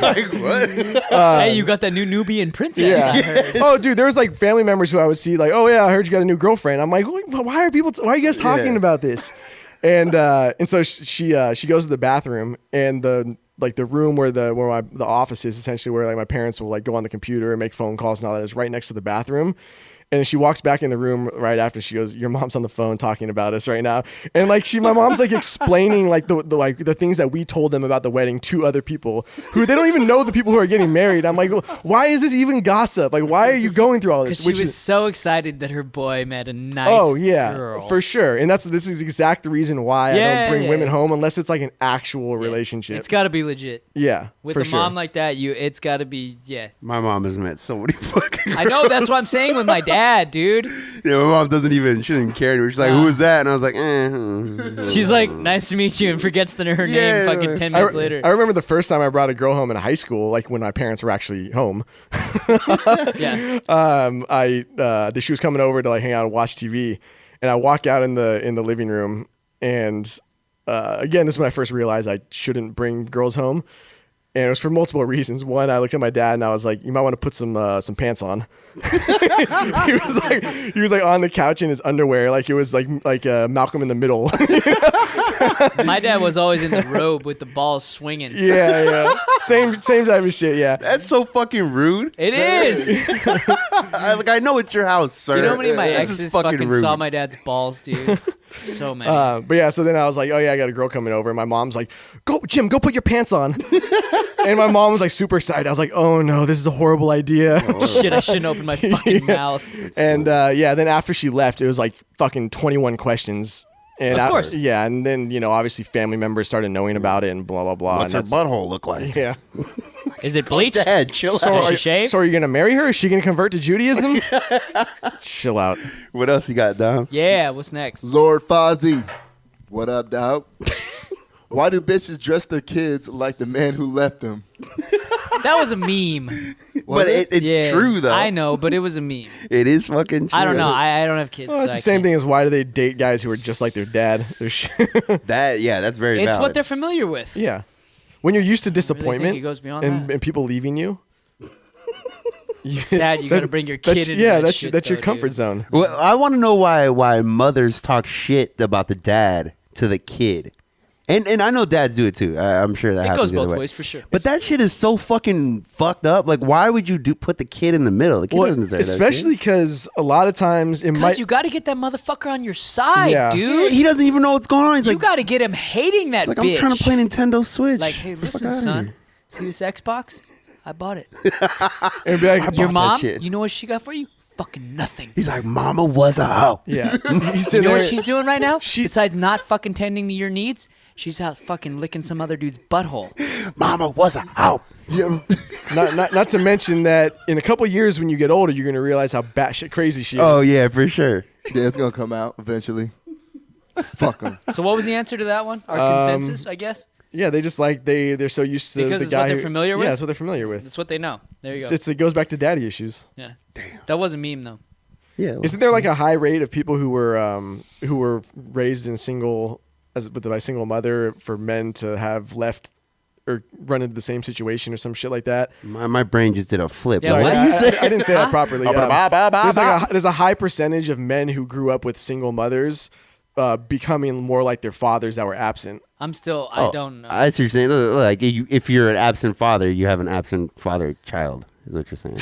Like what? Hey, you got that new Nubian princess, I heard. Oh, dude, there was like family members who I would see like, oh yeah, I heard you got a new girlfriend. I'm like, why are you guys talking about this? And so she goes to the bathroom, and the room where the office is, essentially where like my parents will like go on the computer and make phone calls and all that, is right next to the bathroom. And she walks back in the room right after. She goes, "Your mom's on the phone talking about us right now." And like my mom's like explaining like the things that we told them about the wedding to other people who they don't even know the people who are getting married. I'm like, why is this even gossip? Like, why are you going through all this? Because she was so excited that her boy met a nice girl. for sure. And this is exact the reason why I don't bring Yeah. women home unless it's like an actual relationship. It's got to be legit. Yeah, With for a sure. mom like that, it's got to be, yeah. My mom has met so many fucking. I know, that's what I'm saying with my dad, dude. Yeah, my mom she doesn't even care anymore. She's like, who is that? And I was like, eh. She's like, nice to meet you, and forgets her Yeah. name fucking 10 minutes later. I remember the first time I brought a girl home in high school, like when my parents were actually home. Yeah. She was coming over to like hang out and watch TV, and I walk out in the living room, and again, this is when I first realized I shouldn't bring girls home. And it was for multiple reasons. One, I looked at my dad and I was like, "You might want to put some pants on." he was like on the couch in his underwear, like it was like Malcolm in the Middle. My dad was always in the robe with the balls swinging. yeah. Same type of shit. Yeah. That's so fucking rude. It is. I know it's your house, sir. Do you know how many of my This is exes fucking rude. saw my dad's balls, dude? So many. But yeah, so then I was like, oh yeah, I got a girl coming over. And my mom's like, go, Jim, go put your pants on. And my mom was like super excited. I was like, oh no, this is a horrible idea. Shit, I shouldn't open my fucking mouth. And then after she left, it was like fucking 21 questions And Of course. yeah, and then obviously family members started knowing about it and blah blah blah. What's her butthole look like? Yeah. Is it bleached? Dad, chill So out. Does she shave? So are you gonna marry her? Is she gonna convert to Judaism? Chill out. What else you got, Dom? Yeah, what's next? Lord Fozzie. What up, dog? Why do bitches dress their kids like the man who left them? That was a meme. But it's Yeah, true, though. I know, but it was a meme. It is fucking true. I don't know. I don't have kids. Well, it's so the I same can't. thing as why do they date guys who are just like their dad? That's very It's valid. what they're familiar with. Yeah. When you're used to think disappointment it goes beyond and, that? and people leaving you. It's sad you got to bring your kid That's, into yeah, that that's shit, that's your though, comfort dude. zone. Well, I want to know why mothers talk shit about the dad to the kid. And I know dads do it too. I'm sure that It happens goes the other both way. ways for sure. But that shit is so fucking fucked up. Like, why would you put the kid in the middle? The kid Well, doesn't deserve that especially shit. because a lot of times it Because might. you got to get that motherfucker on your side, Yeah. dude. He doesn't even know what's going on. He's You like, got to get him hating that like bitch. I'm trying to play Nintendo Switch. Like, hey, Get the fuck listen, outta son. here. See this Xbox? I bought it. and be like, Your that mom, shit. you know what she got for you? Fucking nothing. He's like, Mama was a hoe. yeah. You You sit know there. what she's doing right now? Besides not fucking tending to your needs, she's out fucking licking some other dude's butthole. Mama was a hoe. Yeah. not to mention that in a couple years when you get older, you're gonna realize how batshit crazy she is. Oh yeah, for sure. Yeah, it's gonna come out eventually. Fuck them. So what was the answer to that one? Our consensus, I guess? Yeah, they just like they're so used to Because the it's guy what they're who- familiar with? Yeah, that's what they're familiar with. That's what they know. There you go. It goes back to daddy issues. Yeah. Damn. That was a meme, though. Yeah. Isn't there like a high rate of people who were raised in by single mother for men to have left or run into the same situation or some shit like that? My brain just did a flip. Yeah, Like, what? what do you say? I didn't say that properly. Ba-ba-ba-ba-ba. There's a high percentage of men who grew up with single mothers becoming more like their fathers that were absent. I'm still, I don't know. I see what you're saying. Like, if you're an absent father, you have an absent father child. Is what you're saying.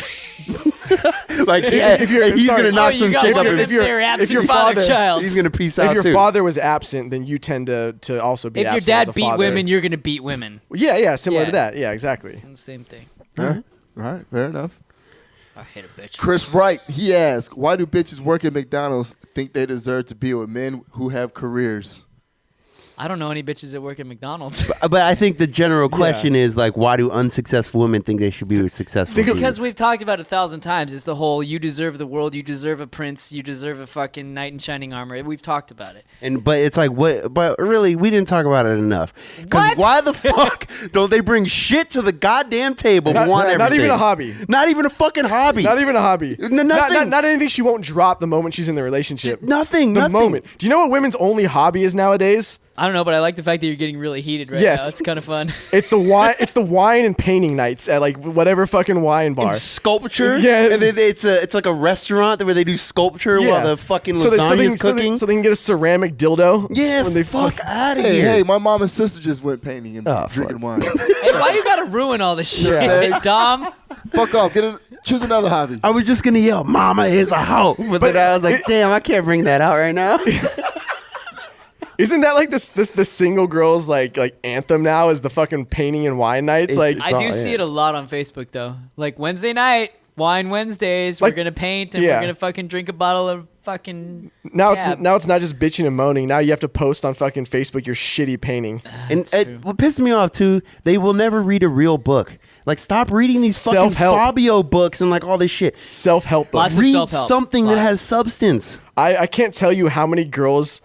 Like, If you're- he's sorry. gonna knock you some got chick one up. of And them there, if absent your father father- child. he's gonna peace If out your too. father was absent, then you tend to also be If your absent dad as a beat father. women, you're going to beat women. Yeah, similar Yeah. to that. Yeah, exactly. Same thing. All right, fair enough. I hate a bitch. Chris Wright, he asked, why do bitches work at McDonald's think they deserve to be with men who have careers? I don't know any bitches that work at McDonald's. But I think the general question is like, why do unsuccessful women think they should be with successful Think of- Because dudes? we've talked about it 1,000 times. It's the whole you deserve the world, you deserve a prince, you deserve a fucking knight in shining armor. We've talked about it. But it's like, what? But really, we didn't talk about it enough. Because What? why the fuck don't they bring shit to the goddamn table? Not- want not everything? even a hobby. Not even a fucking hobby. Not even a hobby. Nothing. Not anything she won't drop the moment she's in the relationship. Nothing. The nothing. moment. Do you know what women's only hobby is nowadays? I don't know, but I like the fact that you're getting really heated right Yes. now. It's kind of fun. It's the wine. It's the wine and painting nights at like whatever fucking wine bar. And sculpture. Yeah. And then it's like a restaurant where they do sculpture while the fucking lasagna is cooking. So they can get a ceramic dildo. Yeah, when they fuck out of Hey, here. hey, my mom and sister just went painting and Oh, drinking wine. Hey, why you gotta ruin all this shit, Yeah. Dom? Fuck off. Choose another hobby. I was just gonna yell, "Mama is a hoe," but then I was like, "Damn, I can't bring that out right now." Isn't that like this single girls like anthem now? Is the fucking painting and wine nights? It's- Like I do all- see yeah. it a lot on Facebook though. Like Wednesday night, wine Wednesdays. Like- we're gonna paint and yeah. we're gonna fucking drink a bottle of fucking. now cab. it's not just bitching and moaning. Now you have to post on fucking Facebook your shitty painting. And true. what pissed me off too, they will never read a real book. Like, stop reading these fucking Self-help. Fabio books and like all this shit. Self-help books. Lots of Read self-help. something that Lots. has substance. I can't tell you how many girls.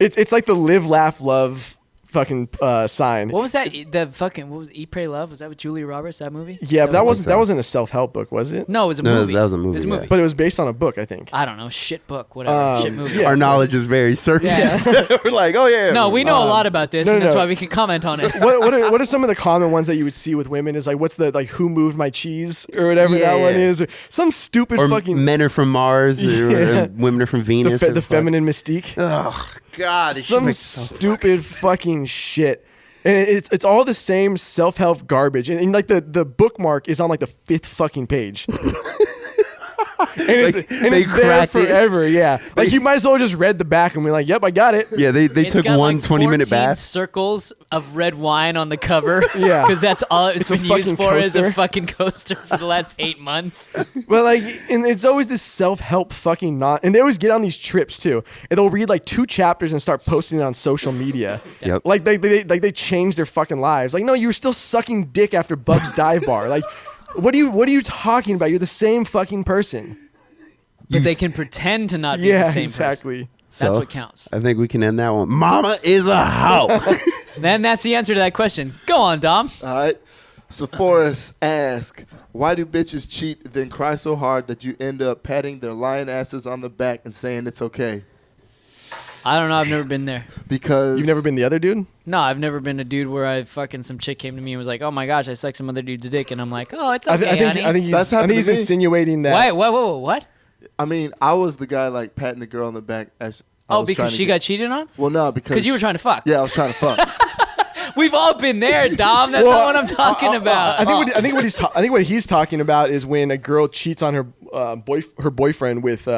It's like the live, laugh, love fucking sign. What was that? The fucking what was it? Eat, Pray, Love? Was that with Julia Roberts? That movie? Yeah, but that was. wasn't a self-help book, was it? No, it was a No, movie. that was a movie, It was a yeah. movie. But it was based on a book, I think. I don't know. Shit book. Whatever. Shit movie. yeah. Our of knowledge is very surface. We're like, oh yeah. No, we know a lot about this, no, and that's no. why we can comment on it. What are some of the common ones that you would see with women? Is like what's the like who moved my cheese or whatever that Yeah. one is, or some stupid Or fucking men are from Mars, or Yeah. women are from Venus. the or fuck- feminine mystique. Oh God, this shit Some makes so stupid fucking shit. And it's all the same self-help garbage. And like the bookmark is on like the 5th fucking page. it's there cracked it. forever. Yeah, like you might as well just read the back and be like, "Yep, I got it." Yeah, they It's took got one like 20-minute 14 bath. circles of red wine on the cover. Yeah. Because that's all it's a been used fucking for is a coaster. fucking coaster for the last 8 months. But like, and it's always this self-help fucking not. And they always get on these trips too, and they'll read like 2 chapters and start posting it on social media. Yep. Like they change their fucking lives. Like, no, you were still sucking dick after Bub's Dive Bar. Like, what are you talking about? You're the same fucking person. But they can pretend to not be Yeah, the same exactly. person. That's So, what counts. I think we can end that one. Mama is a hoe. Then that's the answer to that question. Go on, Dom. All right. So Forrest asks, why do bitches cheat then cry so hard that you end up patting their lying asses on the back and saying it's okay? I don't know. I've never been there. Because You've never been the other dude? No, I've never been a dude where some chick came to me and was like, "Oh my gosh, I sucked some other dude's dick," and I'm like, "Oh, it's okay, honey." I think That's happened he's to me. insinuating that. Wait, what? I mean, I was the guy like patting the girl on the back as I Oh, was because trying to she get- got cheated on? Well, no, because You were trying to fuck. Yeah, I was trying to fuck. We've all been there, Dom. That's not what I'm talking about. I think what he's talking about is when a girl cheats on her boyfriend with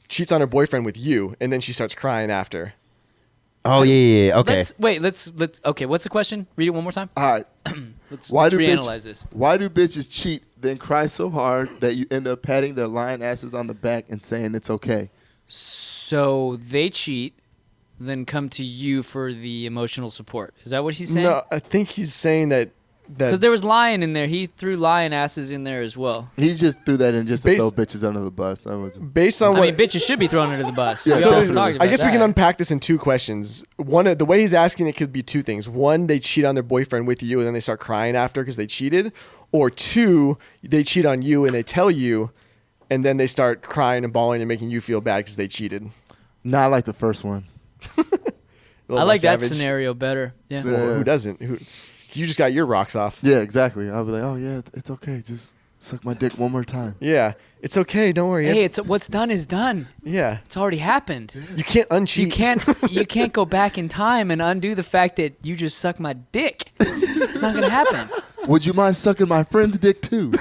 cheats on her boyfriend with you, and then she starts crying after. Oh yeah. Okay. Let's. Okay, what's the question? Read it one more time. All right. Let's Why do reanalyze this. Why do bitches cheat then cry so hard that you end up patting their lying asses on the back and saying it's okay? So they cheat, then come to you for the emotional support. Is that what he's saying? No, I think he's saying that Because there was lion in there. He threw lion asses in there as well. He just threw that in just to Bas- throw bitches under the bus. That was based on I what mean, bitches should be thrown under the bus. Yeah, We So all definitely. talked about I guess we can that. unpack this in 2 questions. One, the way he's asking it could be 2 things. One, they cheat on their boyfriend with you and then they start crying after because they cheated. Or 2, they cheat on you and they tell you and then they start crying and bawling and making you feel bad because they cheated. not like the first one. I like that scenario better. Yeah. Well, who doesn't? You just got your rocks off. Yeah, exactly. I'll be like, oh yeah, it's okay. Just suck my dick one more time. Yeah. It's okay. Don't worry. Hey, it's what's done is done. Yeah. It's already happened. You can't uncheat. You can't go back in time and undo the fact that you just sucked my dick. It's not gonna happen. Would you mind sucking my friend's dick too?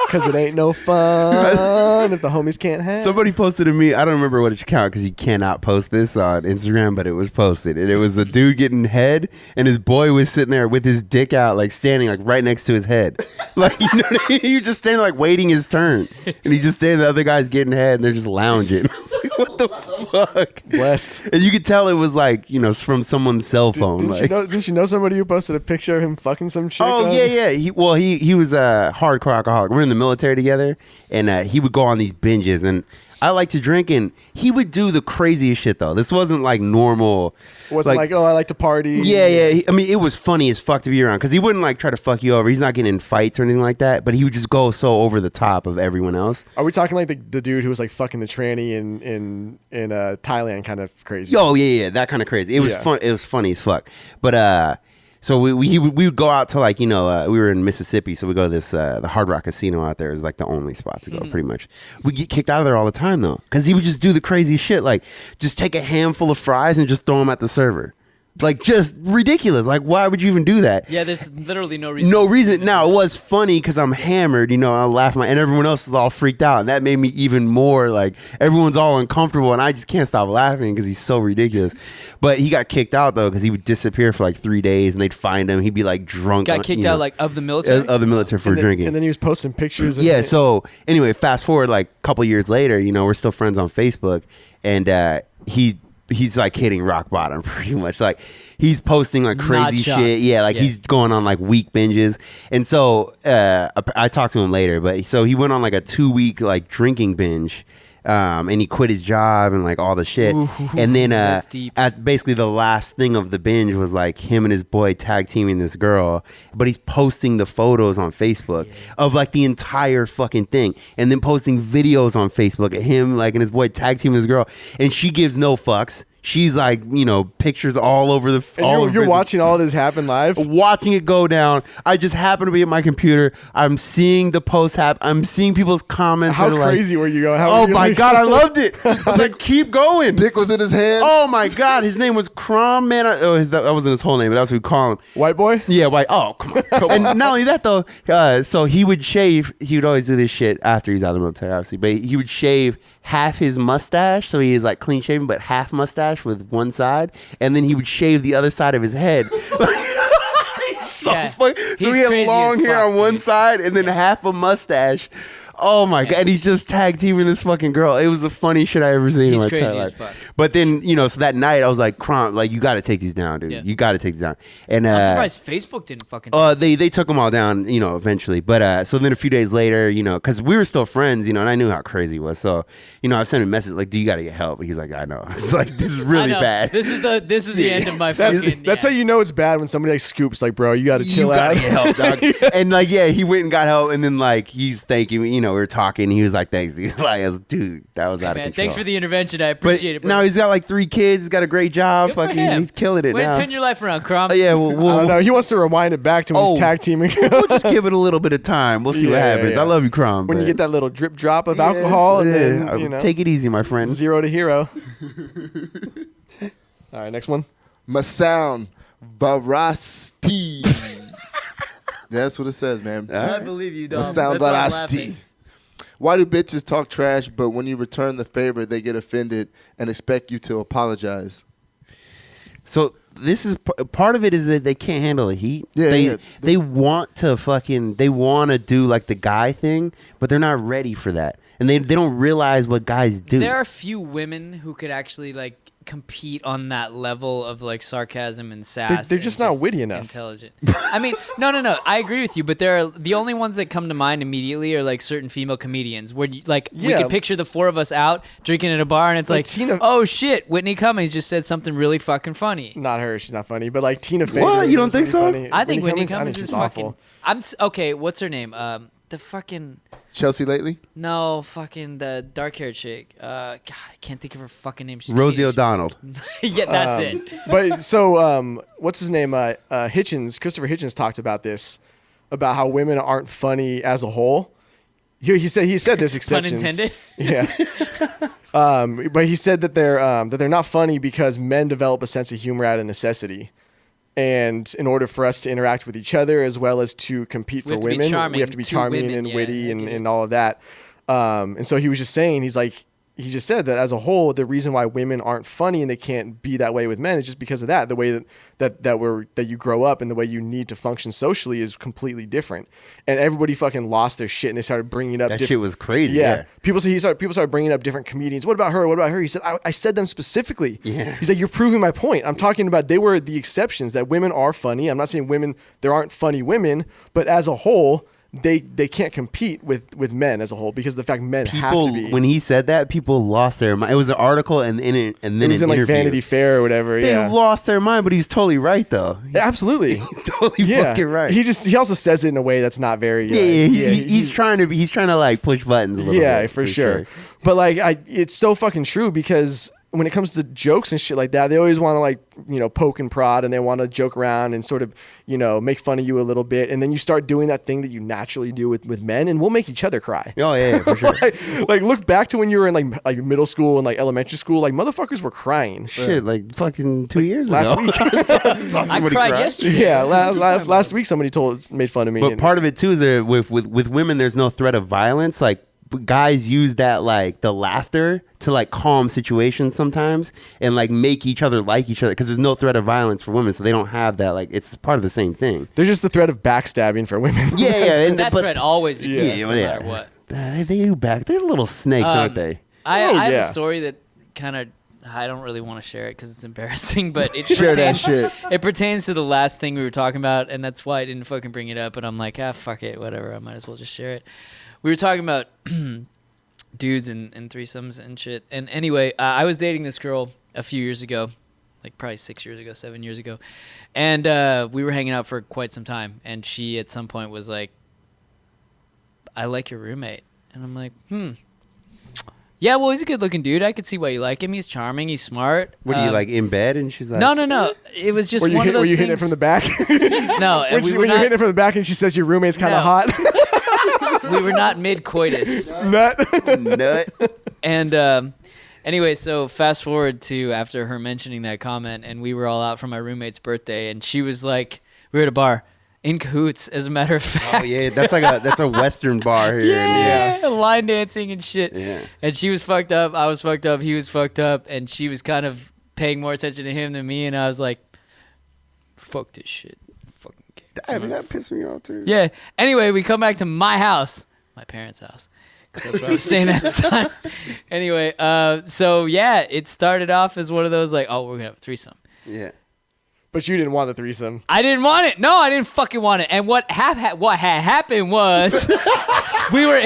Because it ain't no fun if the homies can't hang. Somebody posted to me. I don't remember what account because you cannot post this on Instagram, but it was posted, and it was a dude getting head, and his boy was sitting there with his dick out, like standing like right next to his head, like you know what I mean? He was just standing like waiting his turn, and he just standing. The other guy's getting head, and they're just lounging. I was like, what the fuck? Blessed. And you could tell it was like from someone's cell phone. Didn't you know somebody who posted a picture of him fucking some chick? Oh yeah. He was a hardcore alcoholic. We're in the military together, and he would go on these binges, and I like to drink, and he would do the craziest shit though. This wasn't like normal. It wasn't like, oh, I like to party. Yeah. I mean, it was funny as fuck to be around because he wouldn't like try to fuck you over. He's not getting in fights or anything like that, but he would just go so over the top of everyone else. Are we talking like the dude who was like fucking the tranny in Thailand, kind of crazy? Oh yeah, that kind of crazy. It was fun. It was funny as fuck. But so we would go out to like we were in Mississippi, so we go to this the Hard Rock Casino out there is like the only spot to go pretty much. We get kicked out of there all the time though, because he would just do the craziest shit, like just take a handful of fries and just throw them at the server. Like just ridiculous. Like why would you even do that? Yeah, there's literally no reason. No reason. Now it was funny because I'm hammered, I laugh and everyone else is all freaked out, and that made me even more like everyone's all uncomfortable, and I just can't stop laughing because he's so ridiculous. But he got kicked out though because he would disappear for like 3 days, and they'd find him. He'd be like drunk. Got kicked out like of the military. Of the military for drinking. And then he was posting pictures. Of Yeah. So anyway, fast forward like a couple years later, we're still friends on Facebook, and he's like hitting rock bottom pretty much. Like he's posting like crazy shit. Yeah, like he's going on like week binges. And so I talked to him later, but so he went on like a 2-week like drinking binge. And he quit his job and like all the shit. Ooh, and then that's deep. at basically the last thing of the binge was like him and his boy tag teaming this girl, but he's posting the photos on Facebook of like the entire fucking thing, and then posting videos on Facebook of him like and his boy tag teaming this girl, and she gives no fucks. She's like, pictures all over the. And you're watching all this happen live. Watching it go down. I just happen to be at my computer. I'm seeing the post happen. I'm seeing people's comments. How crazy were you going? Oh my God, I loved it. I was like, keep going. Dick was in his hand. Oh my God, his name was Crom, man. That wasn't his whole name, but that's what we call him. White boy? Yeah, white. Oh, come on. And not only that though, so he would shave. He would always do this shit after he's out of the military, obviously. But he would shave half his mustache, so he is like clean shaven, but half mustache with one side, and then he would shave the other side of his head. So he had long hair on one side and then half a mustache. Oh my God. And he's just tag teaming this fucking girl. It was the funniest shit I ever seen in my entire life. But then, so that night I was like, Crom, like, you got to take these down, dude. Yeah. You got to take these down. And I'm surprised Facebook didn't fucking they took them all down, eventually. But so then a few days later, because we were still friends, and I knew how crazy he was. So, I sent him a message like, "Do you got to get help?" He's like, "I know." It's like, this is really bad. This is the end of my fucking. That's how you know it's bad, when somebody like scoops like, "Bro, you got to chill out." You got to get help, dog. And like, yeah, he went and got help, and then like he's thanking me. We were talking. And he was like, "Thanks." He's like, "Dude, that was out of control." Thanks for the intervention. I appreciate it. Bro. Now he's got like 3 kids. He's got a great job. Fucking, he's killing it Way now. to turn your life around, Crom. Yeah, I don't know. He wants to rewind it back to when he's tag teaming. We'll just give it a little bit of time. We'll see what happens. I love you, Crom. When you get that little drip drop of alcohol, and then, take it easy, my friend. 0 to hero. All right, next one. Masound Varasti. That's what it says, man. I believe you, dog. Masound Varasti. Why do bitches talk trash, but when you return the favor, they get offended and expect you to apologize? So this is part of it is that they can't handle the heat. Yeah, they want to do like the guy thing, but they're not ready for that, and they don't realize what guys do. There are few women who could actually like compete on that level of like sarcasm and sass. They're just not witty enough. Intelligent. I mean, no. I agree with you, but the only ones that come to mind immediately are like certain female comedians where we could picture the 4 of us out drinking at a bar and it's like oh shit, Whitney Cummings just said something really fucking funny. Not her, she's not funny, but like Tina Fey. What? You don't think so? Funny. I think Whitney Cummings is fucking awful. Okay, what's her name? The fucking Chelsea Lately? No, fucking the dark-haired chick. God, I can't think of her fucking name. She's Rosie O'Donnell. Yeah, that's it. But so, what's his name? Christopher Hitchens talked about this, about how women aren't funny as a whole. He said there's exceptions. Pun intended. Yeah. But he said that they're not funny because men develop a sense of humor out of necessity. And in order for us to interact with each other as well as to compete for women, we have to be charming and witty and all of that. And so he was just saying, he just said that as a whole, the reason why women aren't funny and they can't be that way with men is just because of that. The way that you grow up and the way you need to function socially is completely different. And everybody fucking lost their shit and they started bringing up. That shit was crazy. Yeah. People started bringing up different comedians. What about her? What about her? He said, I said them specifically. Yeah. He's like, you're proving my point. I'm talking about they were the exceptions, that women are funny. I'm not saying there aren't funny women, but as a whole, they can't compete with men as a whole because of the fact men have to be. When he said that, people lost their mind. It was an article and then it was in like Vanity Fair or whatever. They lost their mind, but he's totally right though. Yeah, absolutely, he's totally fucking right. He also says it in a way that's not very. He's trying to like push buttons a little bit. Yeah, for sure. But like, it's so fucking true because when it comes to jokes and shit like that, they always want to like, poke and prod and they want to joke around and sort of, make fun of you a little bit. And then you start doing that thing that you naturally do with men and we'll make each other cry. Oh yeah, for sure. like look back to when you were in like middle school and like elementary school, like motherfuckers were crying. Shit, like fucking 2 years last ago. week. I cried yesterday. Yeah, last week somebody made fun of me. But part of it too is that with women, there's no threat of violence. Like guys use that like the laughter to like calm situations sometimes and like make each other like each other because there's no threat of violence for women, so they don't have that. Like it's part of the same thing. There's just the threat of backstabbing for women. And that threat always exists, no matter what. They do back. They're little snakes, aren't they? I have a story that kind of. I don't really want to share it because it's embarrassing, but it share that shit. It pertains to the last thing we were talking about, and that's why I didn't fucking bring it up. But I'm like, fuck it, whatever. I might as well just share it. We were talking about dudes and threesomes and shit. And anyway, I was dating this girl a few years ago, like probably 6 years ago, 7 years ago. And we were hanging out for quite some time. And she at some point was like, I like your roommate. And I'm like, Yeah, well, he's a good-looking dude. I could see why you like him. He's charming. He's smart. What are you like in bed? And she's like, No. It was just one of those Were you things. hitting it from the back? No, when we you're were not. hitting it from the back and she says your roommate's kind of No. hot. We were not mid-coitus. Nut. nut. And anyway, so fast forward to after her mentioning that comment, and we were all out for my roommate's birthday, and she was like, we were at a bar in cahoots, as a matter of fact. Oh yeah, that's a Western bar here. Yeah, line dancing and shit. Yeah. And she was fucked up. I was fucked up. He was fucked up. And she was kind of paying more attention to him than me. And I was like, fuck this shit. Fucking gay. I mean, that pissed me off too. Yeah. Anyway, we come back to my house, my parents' house, because that's where I was staying at the time. Anyway, so yeah, it started off as one of those like, oh, we're gonna have a threesome. Yeah. But you didn't want the threesome. I didn't want it. No, I didn't fucking want it. And what had happened was we were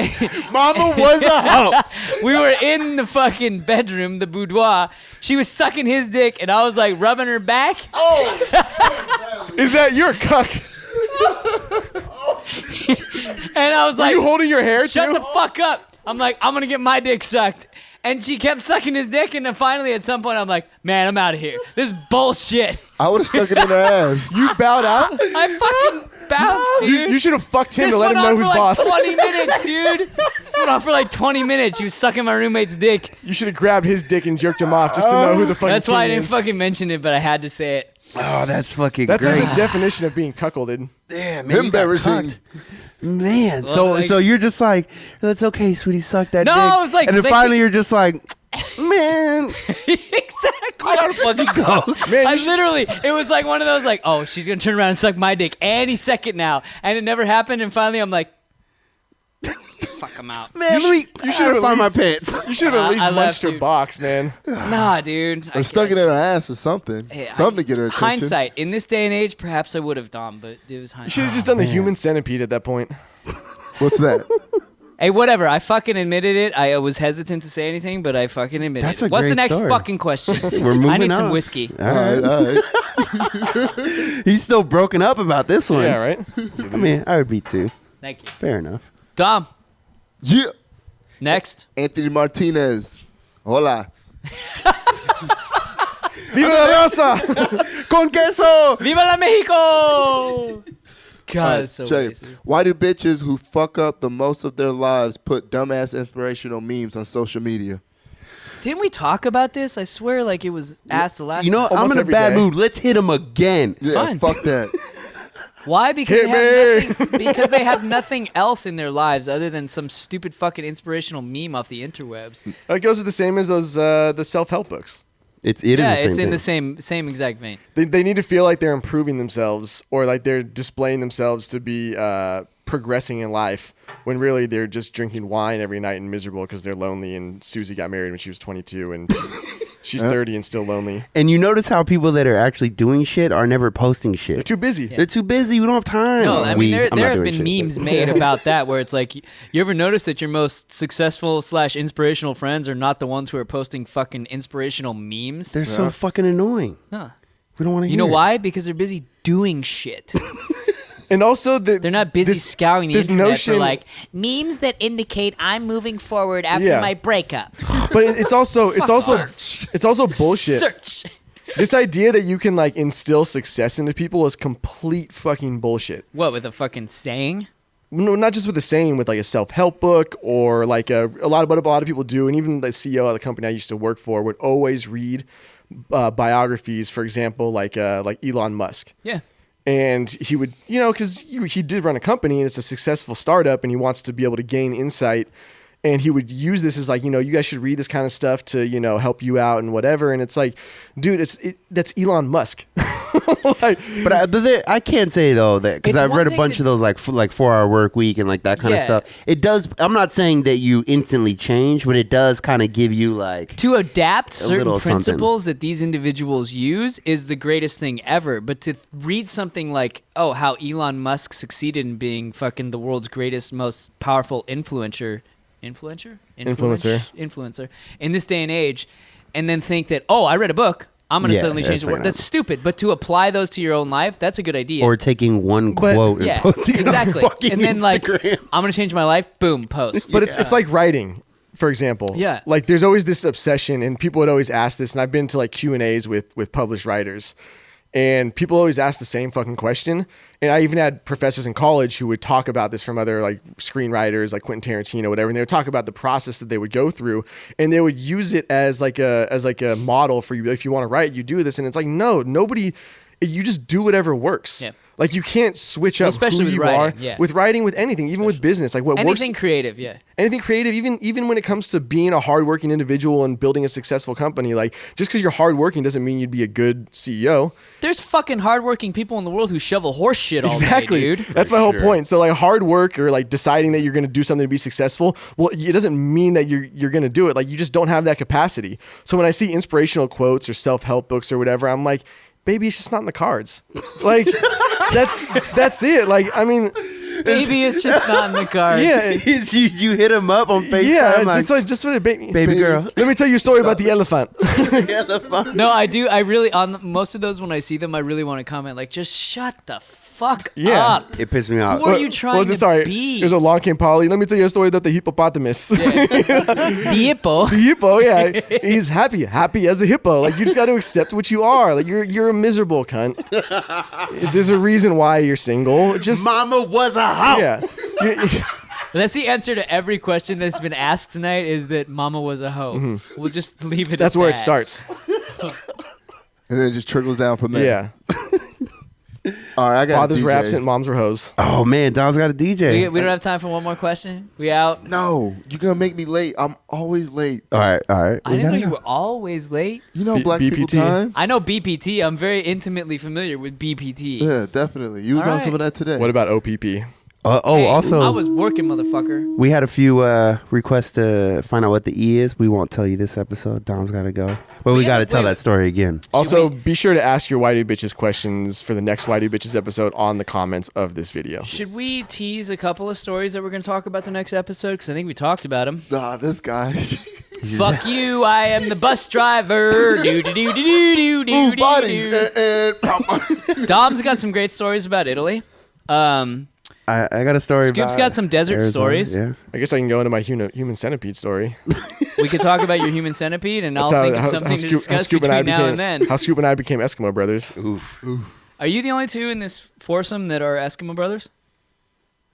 Mama was a hoe. we were in the fucking bedroom, the boudoir. She was sucking his dick, and I was like rubbing her back. Is that your cuck? And I was Are like, you holding your hair shut too? the fuck up. I'm like, I'm gonna get my dick sucked. And she kept sucking his dick, and then finally at some point I'm like, man, I'm out of here. This is bullshit. I would have stuck it in her ass. You bowed out? I fucking bounced, dude. You should have fucked him This to let went him know on who's for like boss. 20 minutes, dude. This went on for like 20 minutes. She was sucking my roommate's dick. You should have grabbed his dick and jerked him off just to know who the fucking That's why I king didn't is. fucking mention it, but I had to say it. Oh, that's fucking That's great. like the definition of being cuckolded. Damn, man, you got Embarrassing. cucked. Man, Well, so you're just like, that's okay, sweetie, suck that No, dick. I was like- and then like- finally you're just like, man, Exactly. I gotta fucking go. Man, I you should- literally, it was like one of those like, oh, she's gonna turn around and suck my dick any second now, and it never happened. And finally, I'm like, fuck, I'm out. Man, you should have found my pants. You should have at least I left, munched her dude. box, man. Nah, dude. Or stuck it in her ass or something. Hey, Something to get her attention. Hindsight, in this day and age, perhaps I would have done, but it was You hindsight. should have just done the human centipede at that point. What's that? Hey, whatever. I fucking admitted it. I was hesitant to say anything, but I fucking admitted That's it. a What's the great next story. fucking question? We're moving I need on. some whiskey. All All right. right, all right. He's still broken up about this one. Yeah, right? I mean, I would be too. Thank you. Fair enough. Dom, Yeah. next. Anthony Martinez. Hola. Viva la raza! Con queso. Viva la Mexico! God, it's so Jay, racist. why do bitches who fuck up the most of their lives put dumbass inspirational memes on social media? Didn't we talk about this? I swear, like it was asked the last You know, time. I'm in a every bad day. mood. Let's hit him again. Yeah, Fine. fuck that. Why? Because Hit they have me. nothing, because they have nothing else in their lives other than some stupid fucking inspirational meme off the interwebs. It goes the same as those the self-help books. It is Yeah, the same it's in thing. the same exact vein. They need to feel like they're improving themselves or like they're displaying themselves to be progressing in life when really they're just drinking wine every night and miserable because they're lonely. And Susie got married when she was 22 and she's 30 and still lonely. And you notice how people that are actually doing shit are never posting shit. They're too busy. Yeah. They're too busy. We don't have time. No, I mean there I'm not have doing been shit, memes but- made about that where it's like, you ever notice that your most successful / inspirational friends are not the ones who are posting fucking inspirational memes? They're so fucking annoying. Huh. We don't want to hear You know it. why? Because they're busy doing shit. And also They're not busy scouring the this internet notion, for like memes that indicate I'm moving forward after Yeah. my breakup. but it's also bullshit. Search. This idea that you can like instill success into people is complete fucking bullshit. What, with a fucking saying? No, not just with the saying, with like a self-help book or like a lot of people do, and even the CEO of the company I used to work for would always read biographies, for example, like Elon Musk. Yeah. And he would, because he did run a company and it's a successful startup and he wants to be able to gain insight. And he would use this as like, you guys should read this kind of stuff to, help you out and whatever. And it's like, dude, that's Elon Musk. Like, But I can't say though that because It's I've one read a thing bunch to- of those like 4-hour work week and like that kind of Yeah. stuff. It does. I'm not saying that you instantly change, but it does kind of give you like. To adapt certain little something. principles that these individuals use is the greatest thing ever. But to read something like, oh, how Elon Musk succeeded in being fucking the world's greatest, most powerful influencer in this day and age, and then think that, oh, I read a book, I'm going to Yeah, suddenly change that's the world. fair That's stupid. But to apply those to your own life, that's a good idea. Or taking one But- quote and yeah, posting exactly. it on fucking And then like, Instagram. I'm going to change my life. Boom, post. but it's like writing. for example. Yeah. Like there's always this obsession, and people would always ask this, and I've been to like Q&As with published writers, and people always ask the same fucking question. And I even had professors in college who would talk about this from other like screenwriters, like Quentin Tarantino, whatever. And they would talk about the process that they would go through, and they would use it as like a model for you. If you want to write, you do this. And it's like, no, nobody, you just do whatever works. Yeah. Like you can't switch up especially who with you writing, are yeah. with writing, with anything, even with business. Like what Anything works, creative, yeah. anything creative, even when it comes to being a hardworking individual and building a successful company. Like just because you're hardworking doesn't mean you'd be a good CEO. There's fucking hardworking people in the world who shovel horse shit all Exactly, day, dude. that's my whole point. So like hard work or like deciding that you're going to do something to be successful, well, it doesn't mean that you're going to do it. Like you just don't have that capacity. So when I see inspirational quotes or self-help books or whatever, I'm like, baby, it's just not in the cards. Like that's it. Like I mean, Maybe it's just not in the cards. yeah, you hit him up on FaceTime. yeah. like, It's like, just what it, baby girl. Let me tell you a story about the elephant. No, I do. I really, most of those when I see them, I really want to comment like, just shut the fuck Yeah. up. It pissed me off. Who are you trying was it? to Sorry, be? there's a long came Polly. Let me tell you a story about the hippopotamus. The hippo. The hippo, yeah, he's happy as a hippo. Like you just got to accept what you are. Like you're a miserable cunt. There's a reason why you're single. Just Mama was a hoe. yeah. That's the answer to every question that's been asked tonight is that mama was a hoe. We'll just leave it That's at where that. it starts. And then it just trickles down from there. Yeah. All right, I got Fathers a were DJ. absent, moms were hoes. Oh man, Don's got a DJ. We don't have time for one more question? We out? No, you're gonna make me late. I'm always late. All right. I didn't know you were always late. You know B- black people BPT. time? I know BPT. I'm very intimately familiar with BPT. Yeah, definitely. You was All on right. some of that today. What about OPP? Hey, Also, I was working, motherfucker. we had a few requests to find out what the E is. We won't tell you this episode. Dom's got to go. But we Yeah, got to tell wait. that story again. Also, be sure to ask your Why Do Bitches questions for the next Why Do Bitches episode on the comments of this video. Should we tease a couple of stories that we're going to talk about the next episode? Because I think we talked about them. Nah, this guy. Fuck you, I am the bus driver. Ooh, bodies. Dom's got some great stories about Italy. I got a story about Scoop's got some desert Arizona. stories. Yeah. I guess I can go into my human centipede story. We could talk about your human centipede, and I'll That's think of something to discuss between now and then. How Scoop and I became Eskimo brothers. Oof. Are you the only two in this foursome that are Eskimo brothers?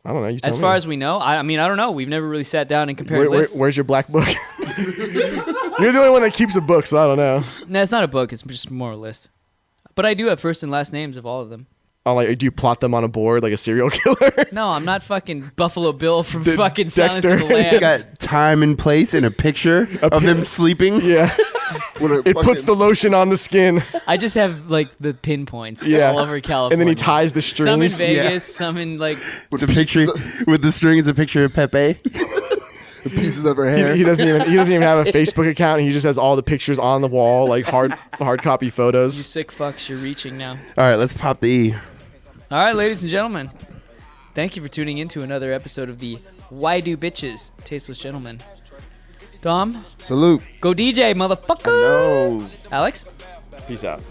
I don't know. You tell As me. far as we know, I mean, I don't know. We've never really sat down and compared lists. Where's your black book? You're the only one that keeps a book, so I don't know. No, it's not a book. It's just more a list. But I do have first and last names of all of them. Oh, like, do you plot them on a board like a serial killer? No, I'm not fucking Buffalo Bill from The fucking Silence of Dexter. the You You Lambs. got time and place and a picture of them sleeping. Yeah. With a It puts fucking- the lotion on the skin. I just have like the pinpoints Yeah. all over California. And then he ties the some in strings. Vegas, some in like. It's a picture with the string. It's a picture of Pepe. the pieces of her hair. He doesn't even have a Facebook account. He just has all the pictures on the wall, like hard copy You photos. sick fucks, you're reaching now. All right, let's pop the E. All right, ladies and gentlemen, thank you for tuning in to another episode of the Why Do Bitches, Tasteless Gentlemen. Dom, Salute. go DJ, motherfucker. No. Alex, Peace out.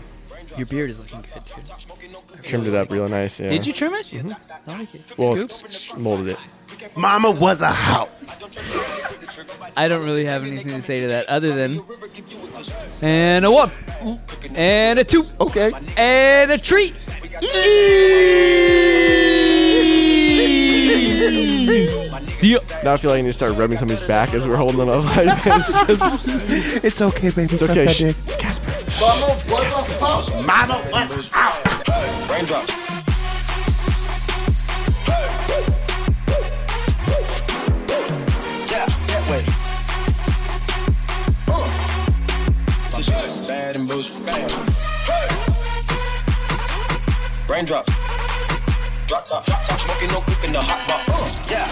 your beard is looking good, dude. Trimmed it up real nice. Yeah. Did you trim it? I like it. Well, Scoops? molded it. Mama was a hoe. I don't really have anything to say to that other than and a one, and a two, Okay. and a treat. See ya. Now I feel like I need to start rubbing somebody's back as we're holding them up like this. Just, It's okay, baby. it's okay. It's Casper. Mama was a hoe. Raindrops. Yeah, that way. Bad and bougie. Bad. Raindrops. Drop top, smoking, no cooking, the hot pot. Yeah.